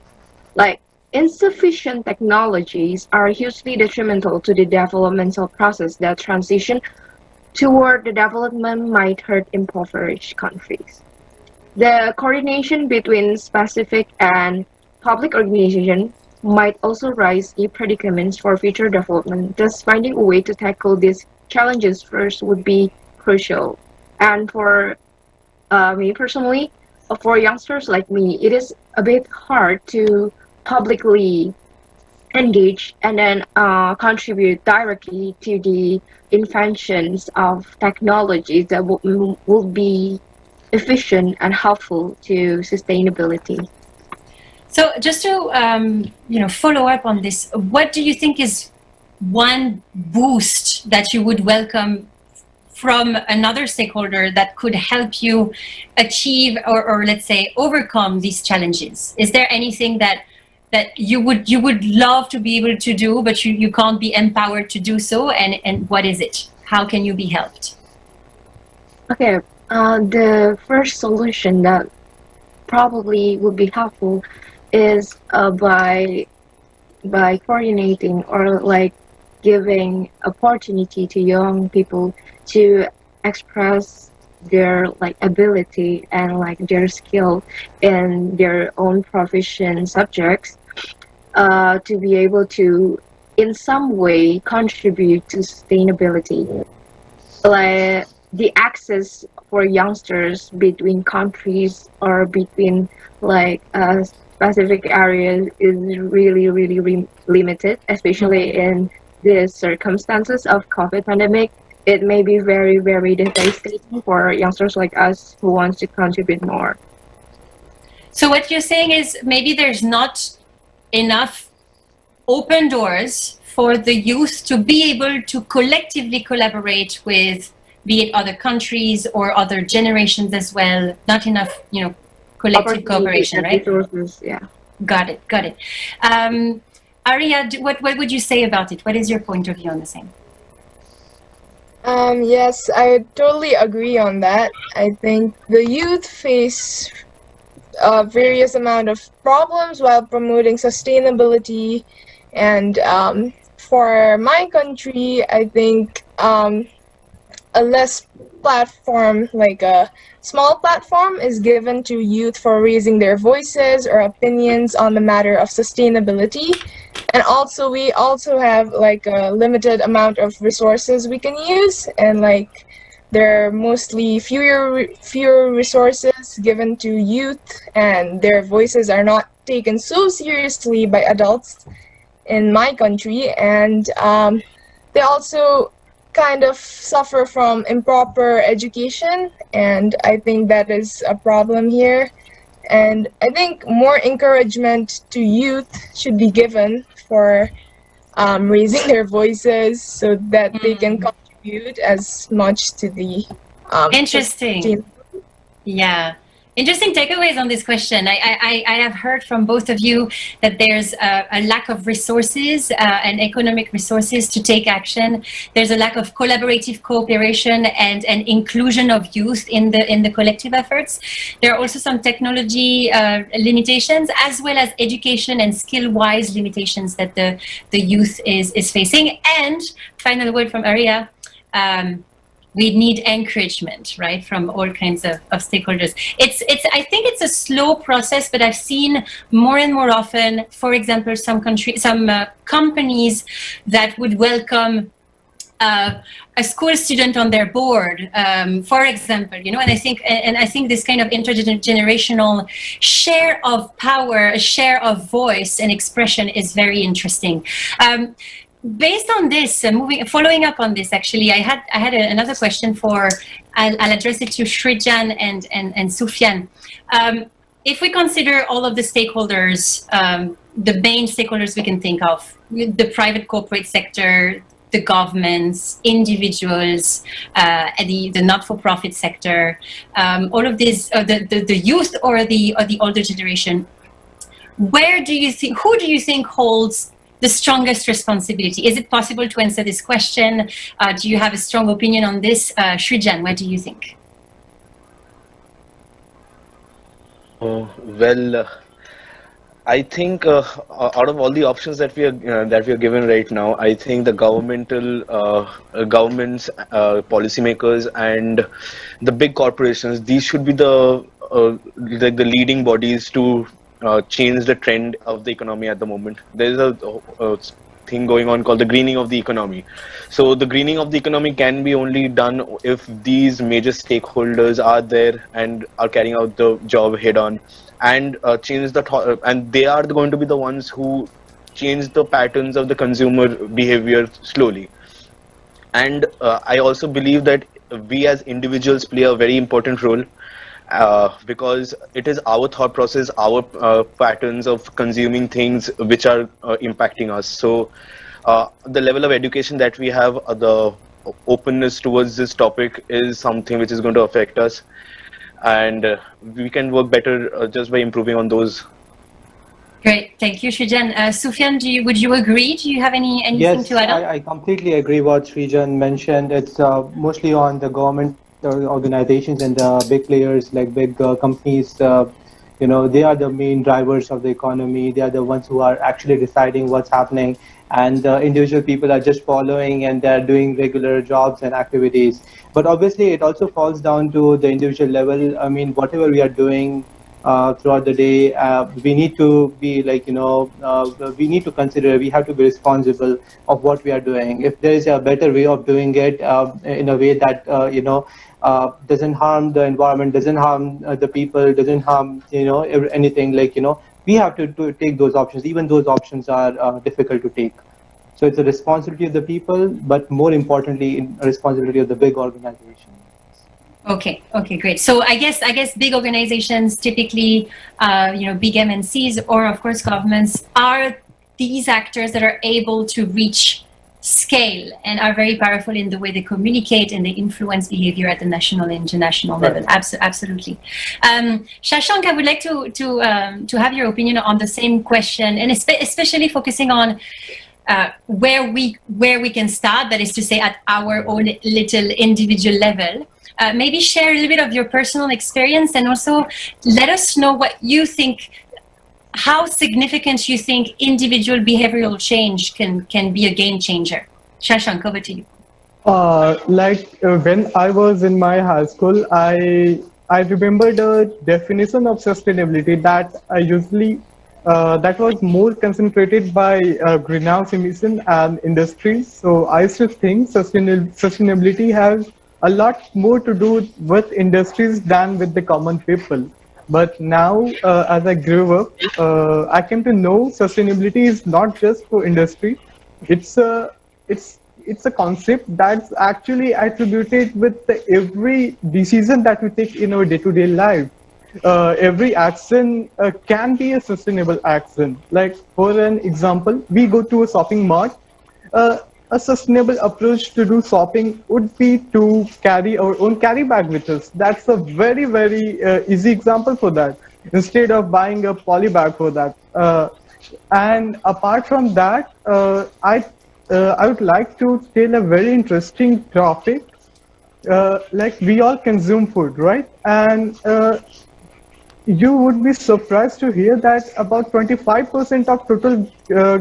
Like, insufficient technologies are hugely detrimental to the developmental process. That transition toward the development might hurt impoverished countries. The coordination between specific and public organizations might also raise new predicaments for future development. Thus, finding a way to tackle these challenges first would be crucial. And for me personally, for youngsters like me, it is a bit hard to publicly engage and then contribute directly to the inventions of technologies that will be efficient and helpful to sustainability. So just to follow up on this, what do you think is one boost that you would welcome from another stakeholder that could help you achieve or let's say overcome these challenges? Is there anything that you would love to be able to do, but you can't be empowered to do so? And what is it? How can you be helped? Okay, the first solution that probably would be helpful is by coordinating or like giving opportunity to young people to express their like ability and like their skill in their own proficient subjects, to be able to in some way contribute to sustainability. Like the access for youngsters between countries or between like specific areas is really limited, especially in the circumstances of COVID pandemic. It may be very devastating for youngsters like us who wants to contribute more. So what you're saying is maybe there's not enough open doors for the youth to be able to collectively collaborate with, be it other countries or other generations as well. Not enough, collective cooperation, right? Resources, yeah. Got it. Arya, what would you say about it? What is your point of view on the same? Yes, I totally agree on that. I think the youth face various amount of problems while promoting sustainability, and for my country, I think a less platform, like a small platform, is given to youth for raising their voices or opinions on the matter of sustainability. And also, we also have like a limited amount of resources we can use, and like there are mostly fewer resources given to youth, and their voices are not taken so seriously by adults in my country, and they also kind of suffer from improper education, and I think that is a problem here. And I think more encouragement to youth should be given for raising their voices so that they can contribute as much to the interesting. Yeah. Interesting takeaways on this question. I have heard from both of you that there's a lack of resources and economic resources to take action. There's a lack of collaborative cooperation and inclusion of youth in the collective efforts. There are also some technology limitations, as well as education and skill-wise limitations that the youth is facing. And final word from Arya, we need encouragement, right, from all kinds of stakeholders. I think it's a slow process, but I've seen more and more often, for example, some companies that would welcome a school student on their board, for example, and I think this kind of intergenerational share of power, a share of voice and expression is very interesting. Based on this, following up on this, actually, I had another question for. I'll address it to Shrijan and Sufyan. If we consider all of the stakeholders, the main stakeholders we can think of, the private corporate sector, the governments, individuals, the not-for-profit sector, all of these, the youth or the older generation, who do you think holds the strongest responsibility? Is it possible to answer this question? Do you have a strong opinion on this? Shrijan, what do you think? Well, I think out of all the options that we are given right now, I think the governments, policymakers, and the big corporations, these should be the leading bodies to change the trend of the economy at the moment. There is a thing going on called the greening of the economy. So the greening of the economy can be only done if these major stakeholders are there and are carrying out the job head on, and change and they are going to be the ones who change the patterns of the consumer behavior slowly. And I also believe that we as individuals play a very important role, because it is our thought process, our patterns of consuming things which are impacting us. So the level of education that we have, the openness towards this topic is something which is going to affect us, and we can work better just by improving on those. Great, thank you, Shrijan. Sufyan, would you agree? Do you have anything to add on? Yes, I completely agree what Shrijan mentioned. It's mostly on the government organizations and the big players like big companies. They are the main drivers of the economy. They are the ones who are actually deciding what's happening, and individual people are just following, and they're doing regular jobs and activities. But obviously it also falls down to the individual level. I mean, whatever we are doing throughout the day, we need to be we need to consider, we have to be responsible of what we are doing. If there is a better way of doing it in a way that doesn't harm the environment, doesn't harm the people, doesn't harm anything, we have to take those options. Even those options are difficult to take. So it's a responsibility of the people, but more importantly, a responsibility of the big organizations. Okay, great. So I guess big organizations, typically, big MNCs, or of course governments, are these actors that are able to reach scale and are very powerful in the way they communicate and they influence behavior at the national and international level. Absolutely. Shashank, I would like to have your opinion on the same question, and especially focusing on where we can start, that is to say at our own little individual level. Maybe share a little bit of your personal experience, and also let us know what you think, how significant you think individual behavioral change can be a game changer. Shashank, over to you. When I was in my high school, I remember the definition of sustainability that I usually that was more concentrated by greenhouse emission and industries. So I used to think sustainability has a lot more to do with industries than with the common people. But now, as I grew up, I came to know sustainability is not just for industry. It's a concept that's actually attributed with every decision that we take in our day-to-day life. Every action can be a sustainable action. Like for an example, we go to a shopping mart. A sustainable approach to do shopping would be to carry our own carry bag with us. That's a very, very easy example for that, instead of buying a poly bag for that. And apart from that, I would like to tell a very interesting topic. Like we all consume food, right? And you would be surprised to hear that about 25% of total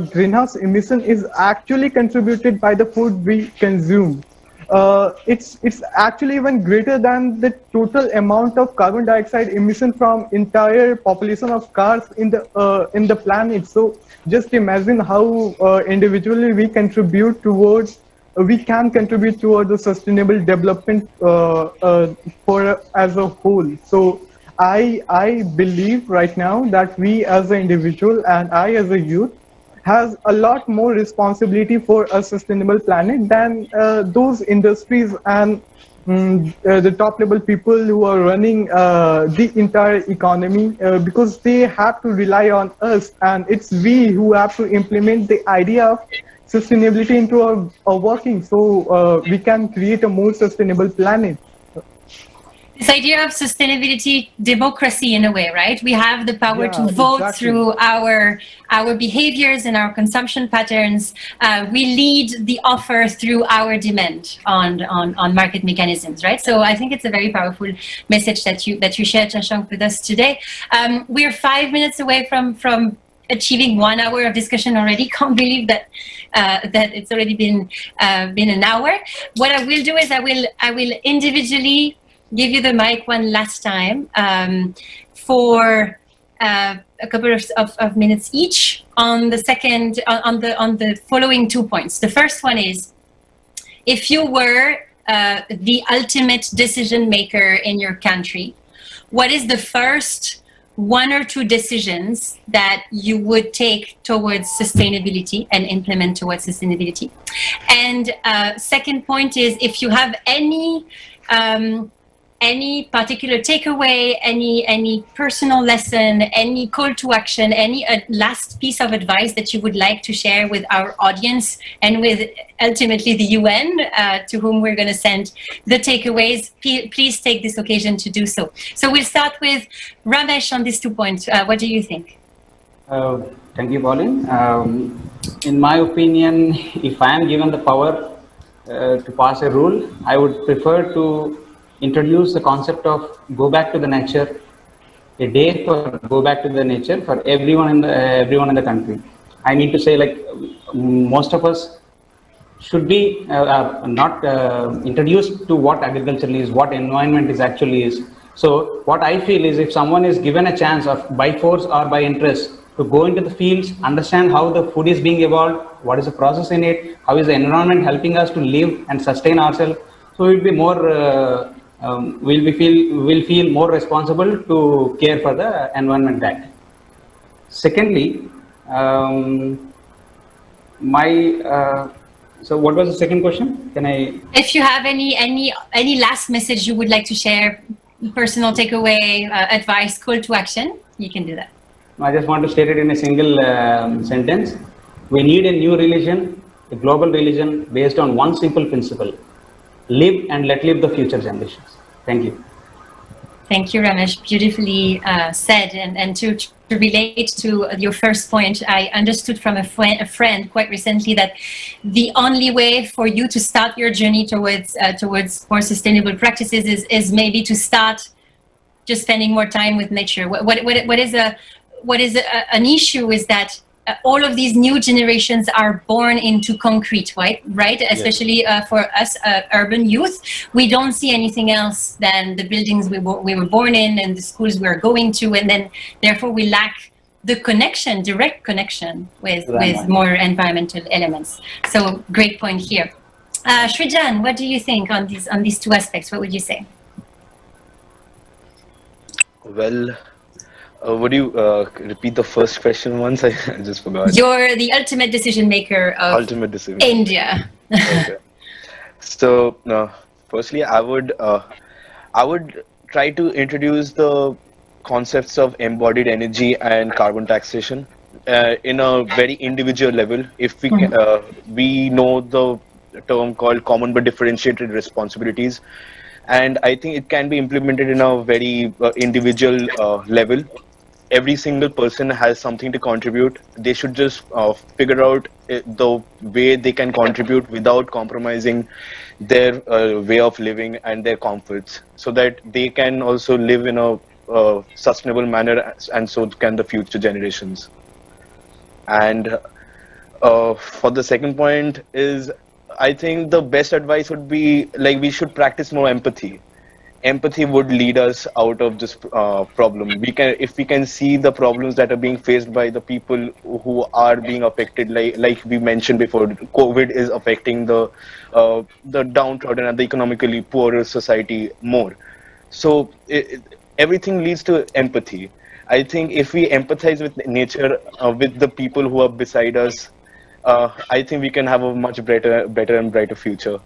greenhouse emission is actually contributed by the food we consume. it's actually even greater than the total amount of carbon dioxide emission from entire population of cars in the planet. So just imagine how individually we contribute towards we can contribute towards the sustainable development for as a whole. So I believe right now that we as an individual and I as a youth has a lot more responsibility for a sustainable planet than those industries and the top level people who are running the entire economy, because they have to rely on us, and it's we who have to implement the idea of sustainability into our working, so we can create a more sustainable planet. This idea of sustainability democracy in a way, right? We have the power to vote through our behaviors and our consumption patterns. We lead the offer through our demand on market mechanisms, right? So I think it's a very powerful message that you shared, Shashank, with us today. We're 5 minutes away from achieving 1 hour of discussion already. Can't believe that that it's already been an hour. What I will do is I will individually give you the mic one last time for a couple of minutes each on the second on the following 2 points. The first one is, if you were the ultimate decision maker in your country, what is the first 1 or 2 decisions that you would take towards sustainability and implement towards sustainability? And second point is, if you have any particular takeaway, any personal lesson, any call to action, any last piece of advice that you would like to share with our audience and with ultimately the UN, to whom we're going to send the takeaways, please take this occasion to do so. So we'll start with Ramesh on these 2 points. What do you think? Thank you, Pauline. In my opinion, if I am given the power to pass a rule, I would prefer to introduce the concept of go back to the nature, a day for go back to the nature for everyone in the country. I mean to say, like, most of us should be not introduced to what agriculture is, what environment is actually is. So what I feel is, if someone is given a chance of by force or by interest to go into the fields, understand how the food is being evolved, what is the process in it, how is the environment helping us to live and sustain ourselves, so we'll be more we'll feel more responsible to care for the environment back. Secondly, so what was the second question? Can I? If you have any last message you would like to share, personal takeaway, advice, call to action, you can do that. I just want to state it in a single sentence. We need a new religion, a global religion based on one simple principle: live and let live the future generations. Thank you. Thank you, Ramesh. Beautifully said. And to relate to your first point, I understood from a friend quite recently that the only way for you to start your journey towards more sustainable practices is maybe to start just spending more time with nature. What is an issue is that all of these new generations are born into concrete, right? Especially for us, urban youth, we don't see anything else than the buildings we were born in and the schools we're going to, and then therefore we lack the connection, direct connection with more environmental elements. So great point here. Srijan, what do you think on these 2 aspects? What would you say? Well, would you repeat the first question once? I just forgot. You're the ultimate decision maker of India. Okay. So, firstly, I would try to introduce the concepts of embodied energy and carbon taxation in a very individual level. If we we know the term called common but differentiated responsibilities, and I think it can be implemented in a very individual level. Every single person has something to contribute. They should just figure out the way they can contribute without compromising their way of living and their comforts, so that they can also live in a sustainable manner, and so can the future generations. And for the second point is, I think the best advice would be like we should practice more empathy. Empathy would lead us out of this problem. If we can see the problems that are being faced by the people who are being affected, like we mentioned before, COVID is affecting the downtrodden and the economically poorer society more. So everything leads to empathy. I think if we empathize with nature, with the people who are beside us, I think we can have a much better and brighter future.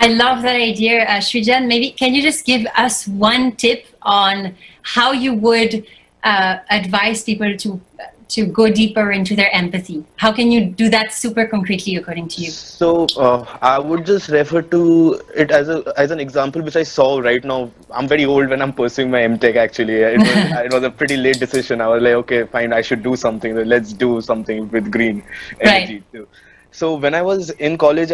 I love that idea, Srijan. Maybe can you just give us one tip on how you would advise people to go deeper into their empathy? How can you do that super concretely, according to you? So I would just refer to it as an example which I saw right now. I'm very old when I'm pursuing my MTech. Actually, it was a pretty late decision. I was like, okay, fine, I should do something. Let's do something with green energy too. So when I was in college,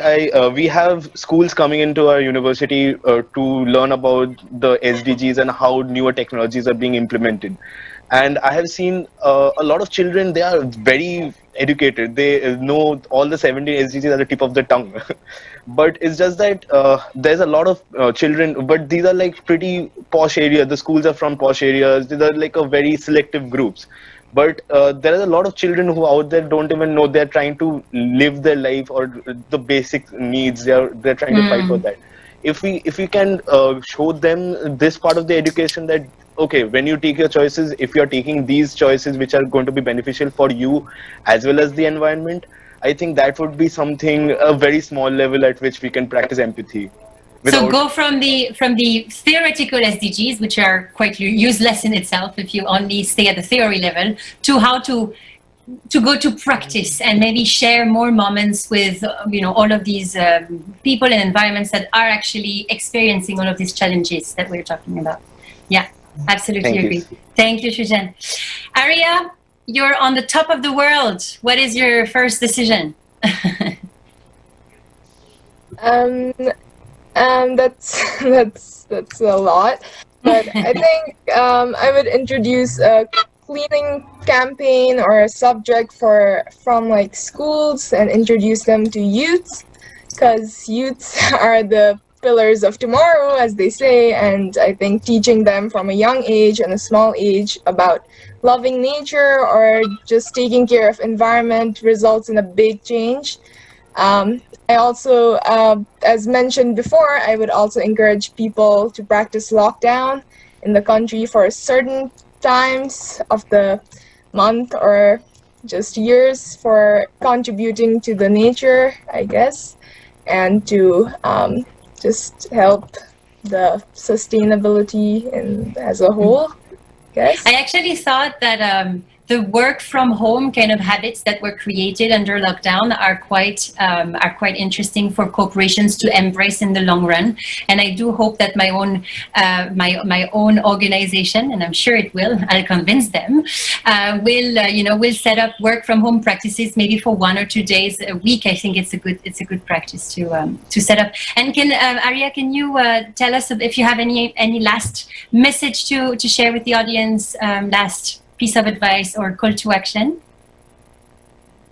we have schools coming into our university to learn about the SDGs and how newer technologies are being implemented. And I have seen a lot of children, they are very educated. They know all the 17 SDGs at the tip of the tongue. But it's just that there's a lot of children, but these are like pretty posh areas. The schools are from posh areas. These are like a very selective groups. But there are a lot of children who out there don't even know they're trying to live their life or the basic needs. They're trying to fight for that. If we can show them this part of the education that, okay, when you take your choices, if you're taking these choices which are going to be beneficial for you as well as the environment, I think that would be something, a very small level at which we can practice empathy. So go from the theoretical SDGs, which are quite useless in itself if you only stay at the theory level, to how to go to practice and maybe share more moments with all of these people and environments that are actually experiencing all of these challenges that we're talking about. Yeah, absolutely agree. Thank you, Srijan. Arya, you're on the top of the world. What is your first decision? That's a lot, but I think I would introduce a cleaning campaign or a subject from like schools and introduce them to youths, because youths are the pillars of tomorrow, as they say, and I think teaching them from a young age and a small age about loving nature or just taking care of environment results in a big change. I also, as mentioned before, I would also encourage people to practice lockdown in the country for certain times of the month or just years for contributing to the nature, I guess, and to just help the sustainability as a whole, I guess. I actually thought that the work from home kind of habits that were created under lockdown are quite interesting for corporations to embrace in the long run. And I do hope that my own my own organization, and I'm sure it will, I'll convince them, will set up work from home practices maybe for 1 or 2 days a week. I think it's a good practice to set up. And Arya, can you tell us if you have any last message to share with the audience, last piece of advice or call to action?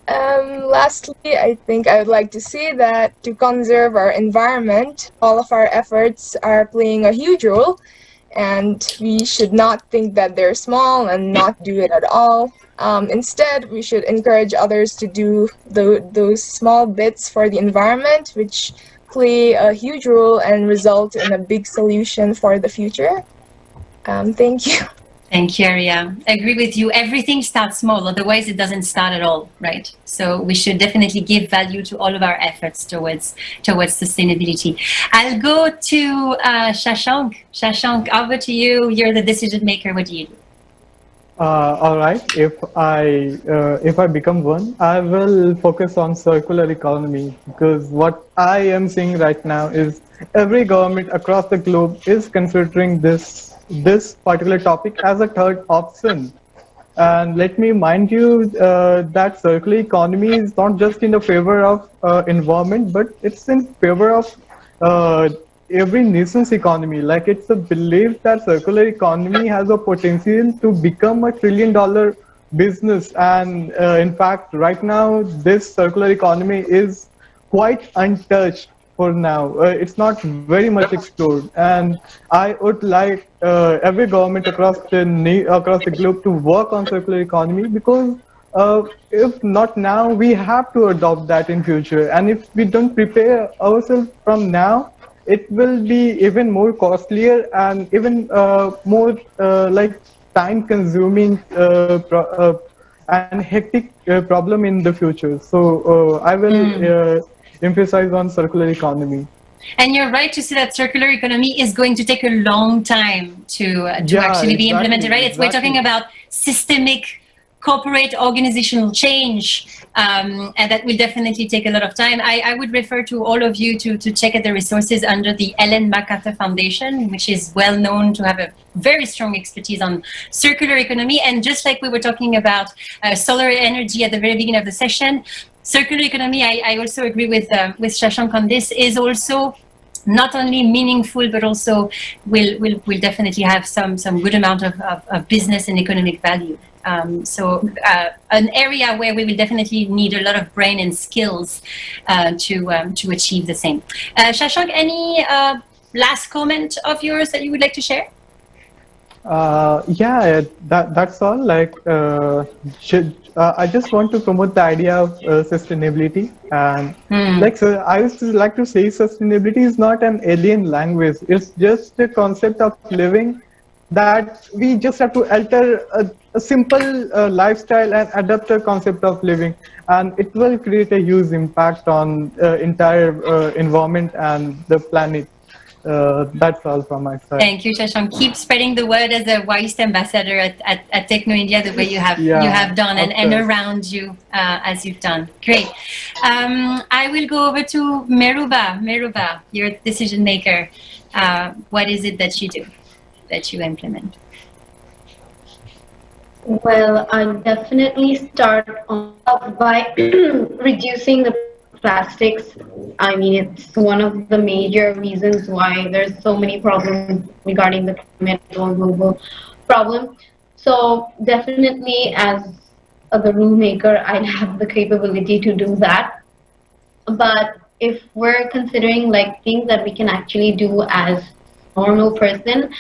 Lastly, I think I would like to say that to conserve our environment, all of our efforts are playing a huge role, and we should not think that they're small and not do it at all. Instead, we should encourage others to do those small bits for the environment, which play a huge role and result in a big solution for the future. Thank you. Thank you, Arya. I agree with you. Everything starts small, otherwise it doesn't start at all, right? So we should definitely give value to all of our efforts towards sustainability. I'll go to Shashank. Shashank, over to you. You're the decision maker. What do you do? All right. If I become one, I will focus on circular economy, because what I am seeing right now is every government across the globe is considering this particular topic as a third option. And let me mind you that circular economy is not just in the favor of environment, but it's in favor of every nation's economy. Like, it's a belief that circular economy has a potential to become $1 trillion business. And in fact, right now, this circular economy is quite untouched for now. It's not very much explored, and I would like every government across the globe to work on circular economy, because if not now, we have to adopt that in future. And if we don't prepare ourselves from now, it will be even more costlier and even more like time-consuming and hectic problem in the future. So I will emphasize on circular economy. And you're right to say that circular economy is going to take a long time to actually be implemented, right? We're talking about systemic corporate organizational change, and that will definitely take a lot of time. I would refer to all of you to check at the resources under the Ellen MacArthur Foundation, which is well known to have a very strong expertise on circular economy. And just like we were talking about solar energy at the very beginning of the session, circular economy, I also agree with Shashank on this, is also not only meaningful, but also will definitely have some good amount of business and economic value. So an area where we will definitely need a lot of brain and skills to achieve the same. Shashank, any last comment of yours that you would like to share? Yeah, that's all. Like, I just want to promote the idea of sustainability, and like, so I used to like to say, sustainability is not an alien language. It's just a concept of living that we just have to alter a simple lifestyle and adapt a concept of living, and it will create a huge impact on entire environment and the planet. That's all from my side. Thank you, Shashank. Keep spreading the word as a WISE ambassador at Techno India, the way you have done, and around you as you've done. Great. I will go over to Meruba. Meruba, you're a decision maker. What is it that you do, that you implement? Well, I'll definitely start off by reducing the plastics. I mean, it's one of the major reasons why there's so many problems regarding the climate or global problem. So definitely, as the rule maker, I'd have the capability to do that. But if we're considering like things that we can actually do as normal person,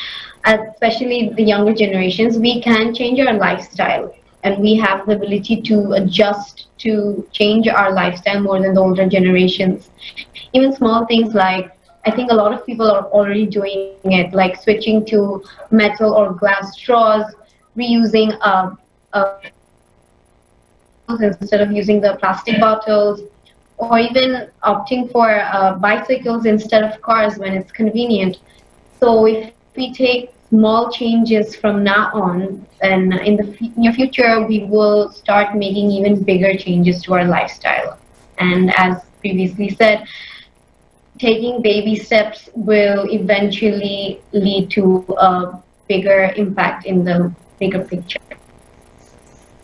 especially the younger generations, we can change our lifestyle. And we have the ability to adjust to change our lifestyle more than the older generations. Even small things like, I think a lot of people are already doing it, like switching to metal or glass straws, reusing instead of using the plastic bottles, or even opting for bicycles instead of cars when it's convenient. So if we take small changes from now on, and in the near future, we will start making even bigger changes to our lifestyle. And as previously said, taking baby steps will eventually lead to a bigger impact in the bigger picture.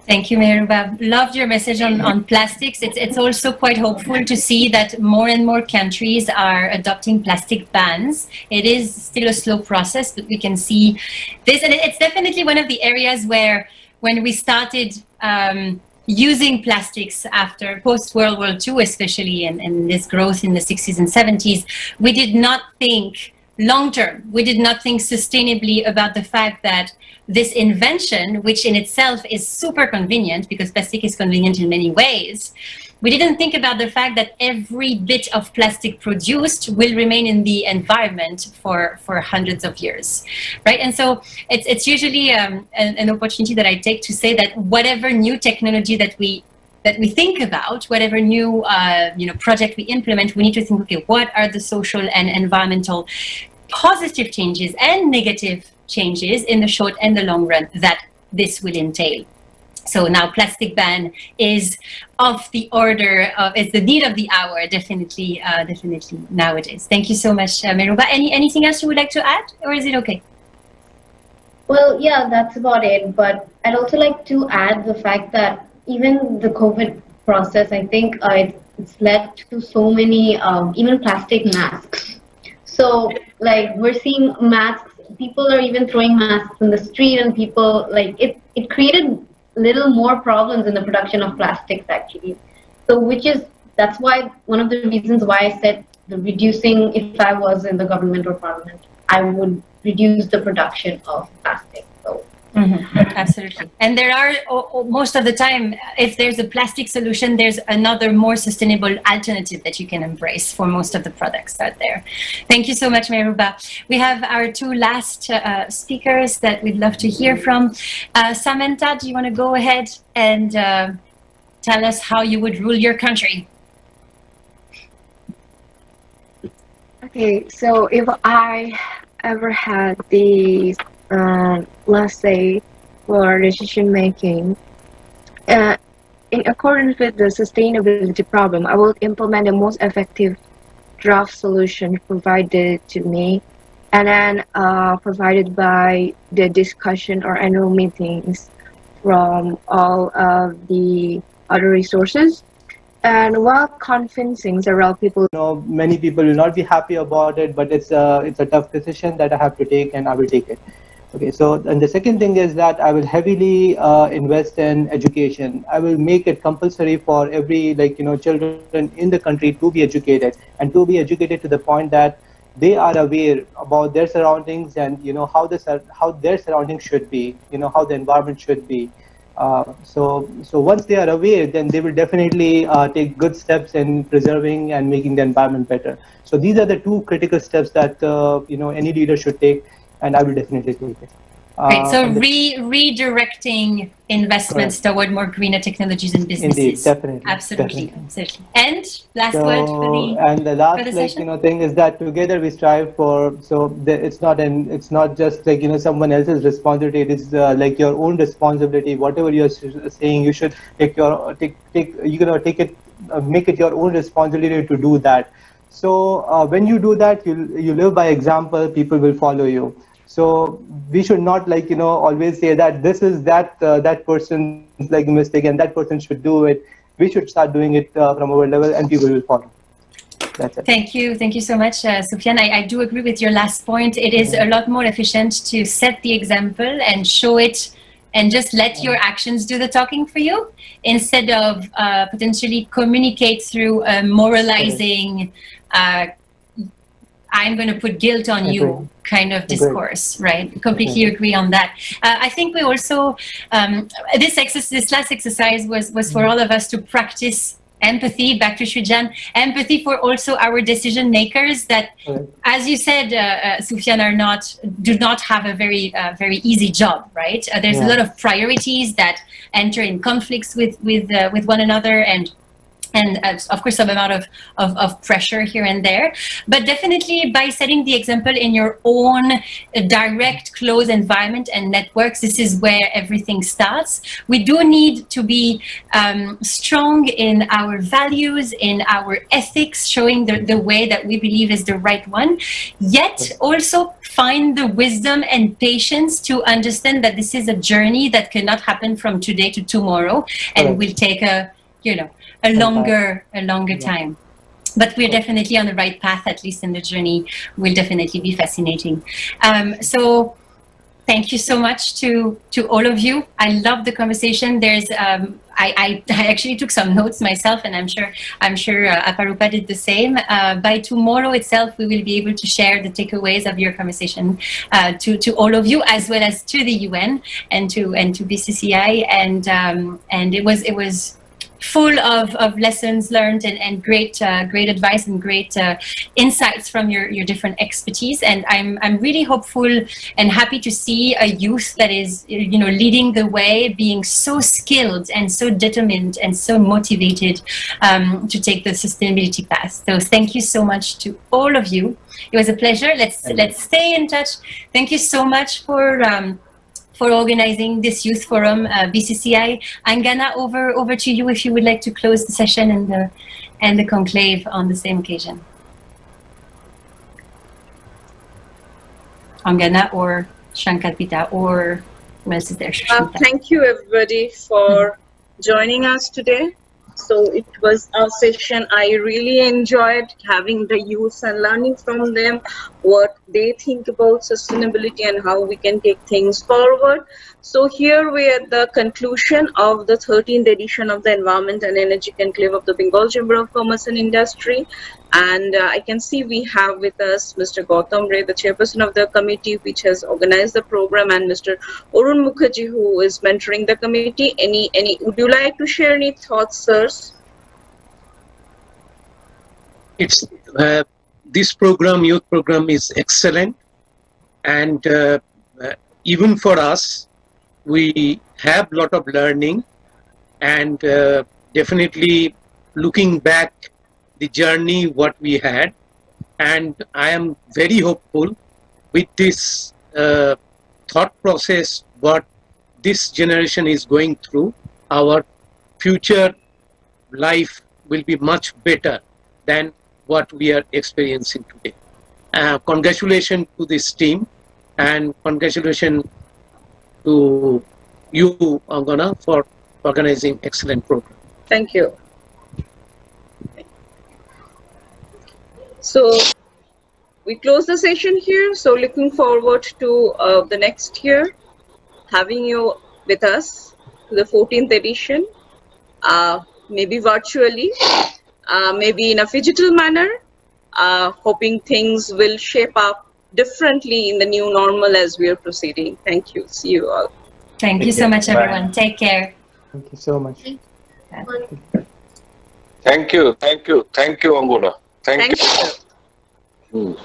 Thank you, Meruba. Loved your message on plastics. It's also quite hopeful to see that more and more countries are adopting plastic bans. It is still a slow process, but we can see this. And it's definitely one of the areas where when we started using plastics after post-World War II, especially, and this growth in the 60s and 70s, we did not think long-term. We did not think sustainably about the fact that this invention, which in itself is super convenient because plastic is convenient in many ways, we didn't think about the fact that every bit of plastic produced will remain in the environment for hundreds of years, right? And so it's usually an opportunity that I take to say that whatever new technology that we think about, whatever new project we implement, we need to think, okay, what are the social and environmental positive changes and negative changes in the short and the long run that this will entail. So now plastic ban is of the order of, it's the need of the hour, definitely nowadays. Thank you so much, Meruba. Anything else you would like to add, or is it okay? Well, yeah, that's about it. But I'd also like to add the fact that even the COVID process, I think it's led to so many, even plastic masks. So like we're seeing masks, people are even throwing masks in the street, and people like it created little more problems in the production of plastics actually. So which is that's why one of the reasons why I said the reducing, if I was in the government or parliament, I would reduce the production of plastic. So. Absolutely. And there are, most of the time, if there's a plastic solution, there's another more sustainable alternative that you can embrace for most of the products out there. Thank you so much, Meruba. We have our two last speakers that we'd love to hear from. Samantha, do you want to go ahead and tell us how you would rule your country? Okay, so if I ever had the let's say for decision making, in accordance with the sustainability problem, I will implement the most effective draft solution provided to me, and then provided by the discussion or annual meetings from all of the other resources. And while convincing several people, many people will not be happy about it, but it's a tough decision that I have to take, and I will take it. Okay, so and the second thing is that I will heavily invest in education. I will make it compulsory for every children in the country to be educated, and to be educated to the point that they are aware about their surroundings and how their surroundings should be, how the environment should be. So once they are aware, then they will definitely take good steps in preserving and making the environment better. So these are the two critical steps that any leader should take, and I will definitely take it. Right, so redirecting investments toward more greener technologies and businesses. Indeed, definitely. Absolutely, absolutely. And last word for the and the last session? thing is that together we strive for. So it's not just someone else's responsibility. It is your own responsibility. Whatever you're saying, you should take it, make it your own responsibility to do that. So when you do that, you live by example. People will follow you. So we should not always say that this is that person's mistake and that person should do it. We should start doing it from our level, and people will follow. That's it. Thank you so much, Sufyan. I do agree with your last point. It is a lot more efficient to set the example and show it, and just let your actions do the talking for you, instead of potentially communicate through moralizing. I'm going to put guilt on you kind of discourse, right? Completely agree on that. I think we also, this last exercise was for all of us to practice empathy, back to Srijan, empathy for also our decision makers that, as you said, Sufyan, do not have a very easy job, right? There's a lot of priorities that enter in conflicts with one another, and of course some amount of pressure here and there, but definitely by setting the example in your own direct, close environment and networks, this is where everything starts. We do need to be strong in our values, in our ethics, showing the way that we believe is the right one, yet also find the wisdom and patience to understand that this is a journey that cannot happen from today to tomorrow, and will take a longer time. But we're definitely on the right path, at least in the journey. Will definitely be fascinating. So thank you so much to all of you. I love the conversation. There's I actually took some notes myself, and I'm sure Aparupa did the same. By tomorrow itself, we will be able to share the takeaways of your conversation to all of you, as well as to the UN and to BCC&I. And it was full of lessons learned and great advice and great insights from your different expertise. And I'm really hopeful and happy to see a youth that is leading the way, being so skilled and so determined and so motivated to take the sustainability path. So thank you so much to all of you. It was a pleasure. Let's stay in touch. Thank you so much for organizing this youth forum, BCC&I. Angana, over to you if you would like to close the session and the conclave on the same occasion. Angana or Shankalpita, or who else is there? Thank you everybody for joining us today. So it was a session I really enjoyed, having the youth and learning from them what they think about sustainability and how we can take things forward. So here we are at the conclusion of the 13th edition of the Environment and Energy Conclave of the Bengal Chamber of Commerce and Industry. And I can see we have with us Mr. Gautam Ray, the chairperson of the committee which has organized the program, and Mr. Arun Mukherjee, who is mentoring the committee. Would you like to share any thoughts, sirs? It's this program, youth program, is excellent, and even for us, we have a lot of learning, and definitely looking back the journey what we had, and I am very hopeful with this thought process what this generation is going through. Our future life will be much better than what we are experiencing today. Congratulations to this team, and congratulations to you, Angana, for organizing excellent program. Thank you. So we close the session here. So looking forward to the next year, having you with us to the 14th edition, maybe virtually, maybe in a digital manner, hoping things will shape up differently in the new normal as we are proceeding. Thank you. See you all. Thank you so much, everyone. Take care. Thank you so much. Thank you, Angona. Thank you. You.